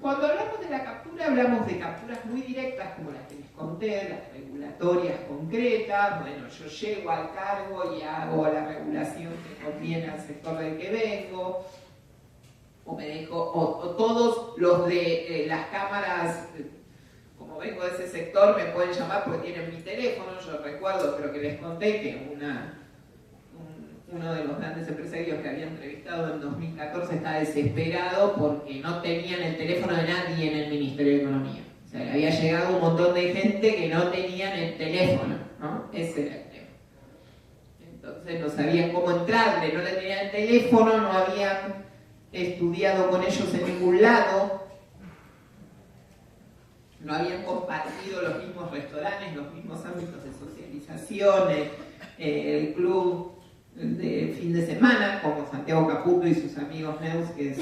Cuando hablamos de la captura, hablamos de capturas muy directas, como las que les conté, las regulatorias concretas. Bueno, yo llego al cargo y hago la regulación que conviene al sector del que vengo, o todos los de las cámaras, como vengo de ese sector, me pueden llamar porque tienen mi teléfono. Yo recuerdo, creo que les conté que uno de los grandes empresarios que había entrevistado en 2014 está desesperado porque no tenían el teléfono de nadie en el Ministerio de Economía. O sea, le había llegado un montón de gente que no tenían el teléfono, ¿no? Ese era el tema. Entonces no sabían cómo entrarle, no le tenían el teléfono, no habían estudiado con ellos en ningún lado, no habían compartido los mismos restaurantes, los mismos ámbitos de socialización, el club de fin de semana, como Santiago Caputo y sus amigos Neus, que se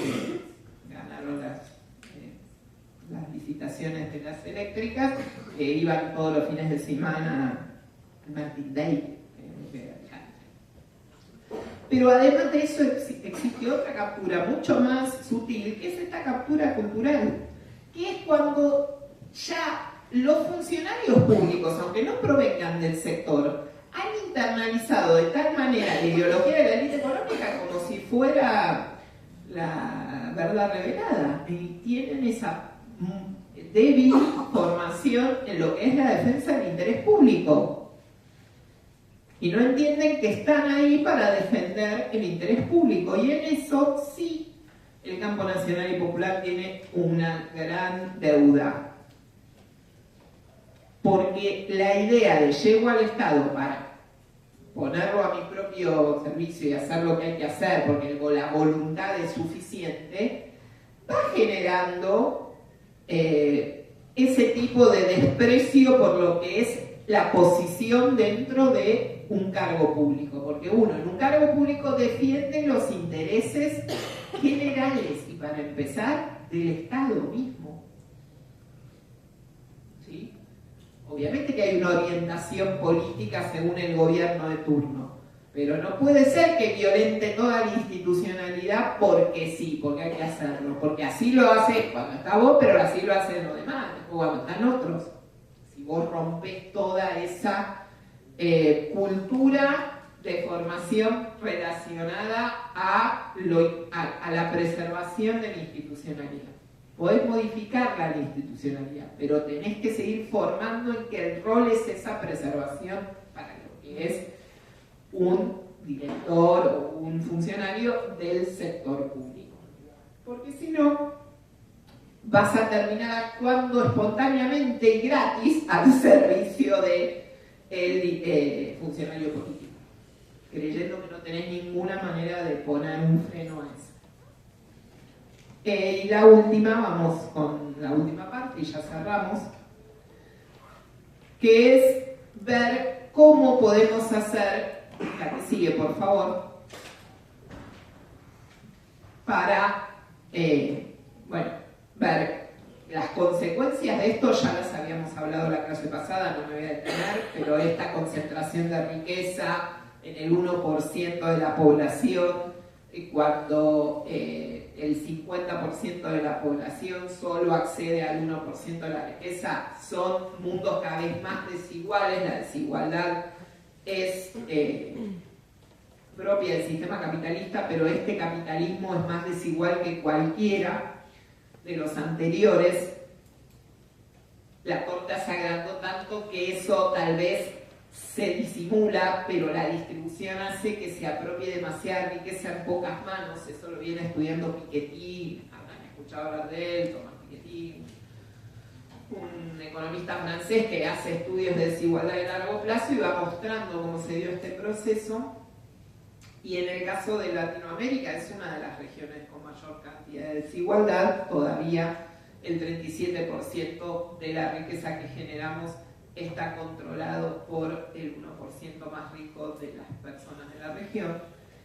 ganaron las licitaciones de las eléctricas, que iban todos los fines de semana al Martin Day. Pero además de eso existe otra captura mucho más sutil, que es esta captura cultural, que es cuando ya los funcionarios públicos, aunque no provengan del sector, han internalizado de tal manera la ideología de la élite económica como si fuera la verdad revelada, y tienen esa débil formación en lo que es la defensa del interés público. Y no entienden que están ahí para defender el interés público. Y en eso sí, el campo nacional y popular tiene una gran deuda. Porque la idea de llego al Estado para ponerlo a mi propio servicio y hacer lo que hay que hacer, porque la voluntad es suficiente, va generando ese tipo de desprecio por lo que es la posición dentro de un cargo público, porque uno en un cargo público defiende los intereses generales y, para empezar, del Estado mismo. ¿Sí? Obviamente que hay una orientación política según el gobierno de turno, pero no puede ser que violente toda la institucionalidad porque sí, porque hay que hacerlo, porque así lo hace cuando está vos, pero así lo hacen los demás, o cuando están otros. Si vos rompes toda esa cultura de formación relacionada a la preservación de la institucionalidad. Podés modificarla la institucionalidad, pero tenés que seguir formando en que el rol es esa preservación para lo que es un director o un funcionario del sector público. Porque si no, vas a terminar actuando espontáneamente y gratis al servicio del funcionario político, creyendo que no tenés ninguna manera de poner un freno a eso. Y la última, vamos con la última parte y ya cerramos, que es ver cómo podemos hacer, la que sigue por favor, para, ver las consecuencias de esto. Ya las habíamos hablado la clase pasada, no me voy a detener, pero esta concentración de riqueza en el 1% de la población, cuando el 50% de la población solo accede al 1% de la riqueza, son mundos cada vez más desiguales. La desigualdad es propia del sistema capitalista, pero este capitalismo es más desigual que cualquiera de los anteriores. La torta se agrandó tanto que eso tal vez se disimula, pero la distribución hace que se apropie demasiada riqueza en pocas manos. Eso lo viene estudiando Piketty, habrán escuchado hablar de él, Thomas Piketty, un economista francés que hace estudios de desigualdad de largo plazo y va mostrando cómo se dio este proceso. Y en el caso de Latinoamérica es una de las regiones con mayor cantidad de desigualdad. Todavía el 37% de la riqueza que generamos está controlado por el 1% más rico de las personas de la región.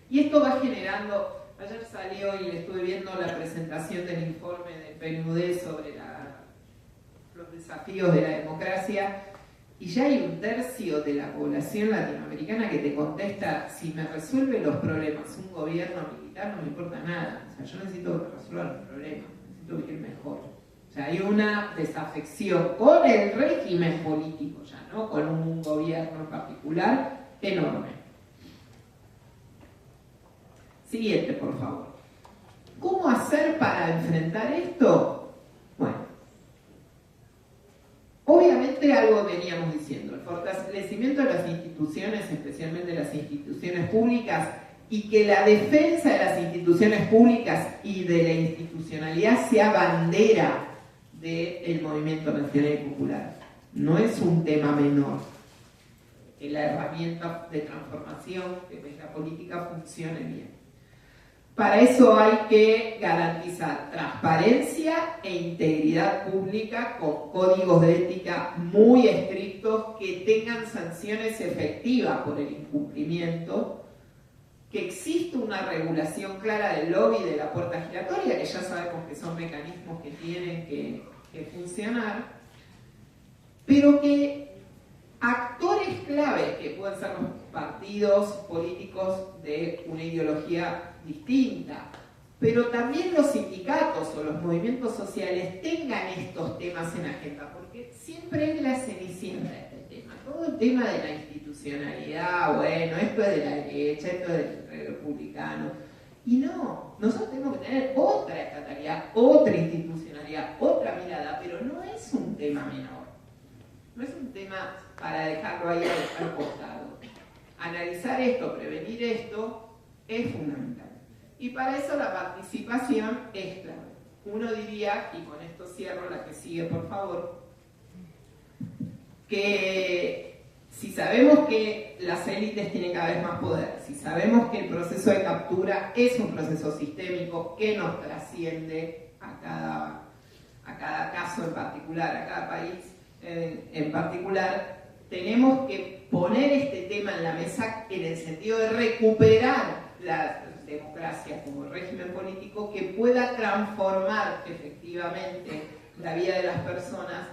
Y esto va generando, ayer salió y estuve viendo la presentación del informe del PNUD sobre los desafíos de la democracia, y ya hay un tercio de la población latinoamericana que te contesta: si me resuelve los problemas un gobierno militar, no me importa nada. O sea, yo necesito que me resuelvan los problemas, necesito vivir mejor. O sea, hay una desafección con el régimen político ya, ¿no? Con un gobierno en particular enorme. Siguiente, por favor. ¿Cómo hacer para enfrentar esto? Bueno, obviamente algo veníamos diciendo: el fortalecimiento de las instituciones, especialmente las instituciones públicas, y que la defensa de las instituciones públicas y de la institucionalidad sea bandera del movimiento nacional y popular. No es un tema menor. Que la herramienta de transformación, que la política funcione bien. Para eso hay que garantizar transparencia e integridad pública con códigos de ética muy estrictos que tengan sanciones efectivas por el incumplimiento, que exista una regulación clara del lobby de la puerta giratoria, que ya sabemos que son mecanismos que tienen que funcionar, pero que actores clave, que pueden ser los partidos políticos de una ideología distinta, pero también los sindicatos o los movimientos sociales, tengan estos temas en agenda, porque siempre es la cenicienta este tema. Todo el tema de la institucionalidad, bueno, esto es de la derecha, esto es del republicano. Y no, nosotros tenemos que tener otra estatalidad, otra institucionalidad, otra mirada, pero no es un tema menor. No es un tema para dejarlo ahí al costado. Analizar esto, prevenir esto, es fundamental. Y para eso la participación es clave. Uno diría, y con esto cierro, la que sigue por favor, que si sabemos que las élites tienen cada vez más poder, si sabemos que el proceso de captura es un proceso sistémico que nos trasciende a cada caso en particular, a cada país en particular, tenemos que poner este tema en la mesa en el sentido de recuperar la democracia como régimen político que pueda transformar efectivamente la vida de las personas,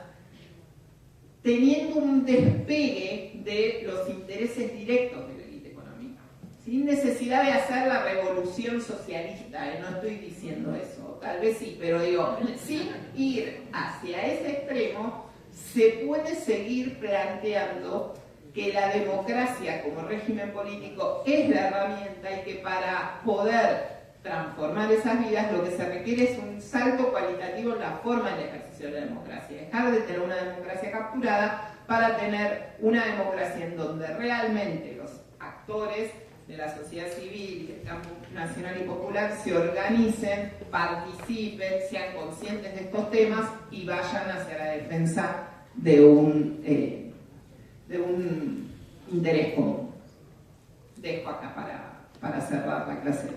teniendo un despegue de los intereses directos de la élite económica, sin necesidad de hacer la revolución socialista. No estoy diciendo eso, tal vez sí, pero digo, sin ir hacia ese extremo, se puede seguir planteando que la democracia como régimen político es la herramienta, y que para poder transformar esas vidas, lo que se requiere es un salto cualitativo en la forma del ejercicio de la democracia. Dejar de tener una democracia capturada para tener una democracia en donde realmente los actores de la sociedad civil y del campo nacional y popular se organicen, participen, sean conscientes de estos temas y vayan hacia la defensa de un interés común. Dejo acá para cerrar la clase.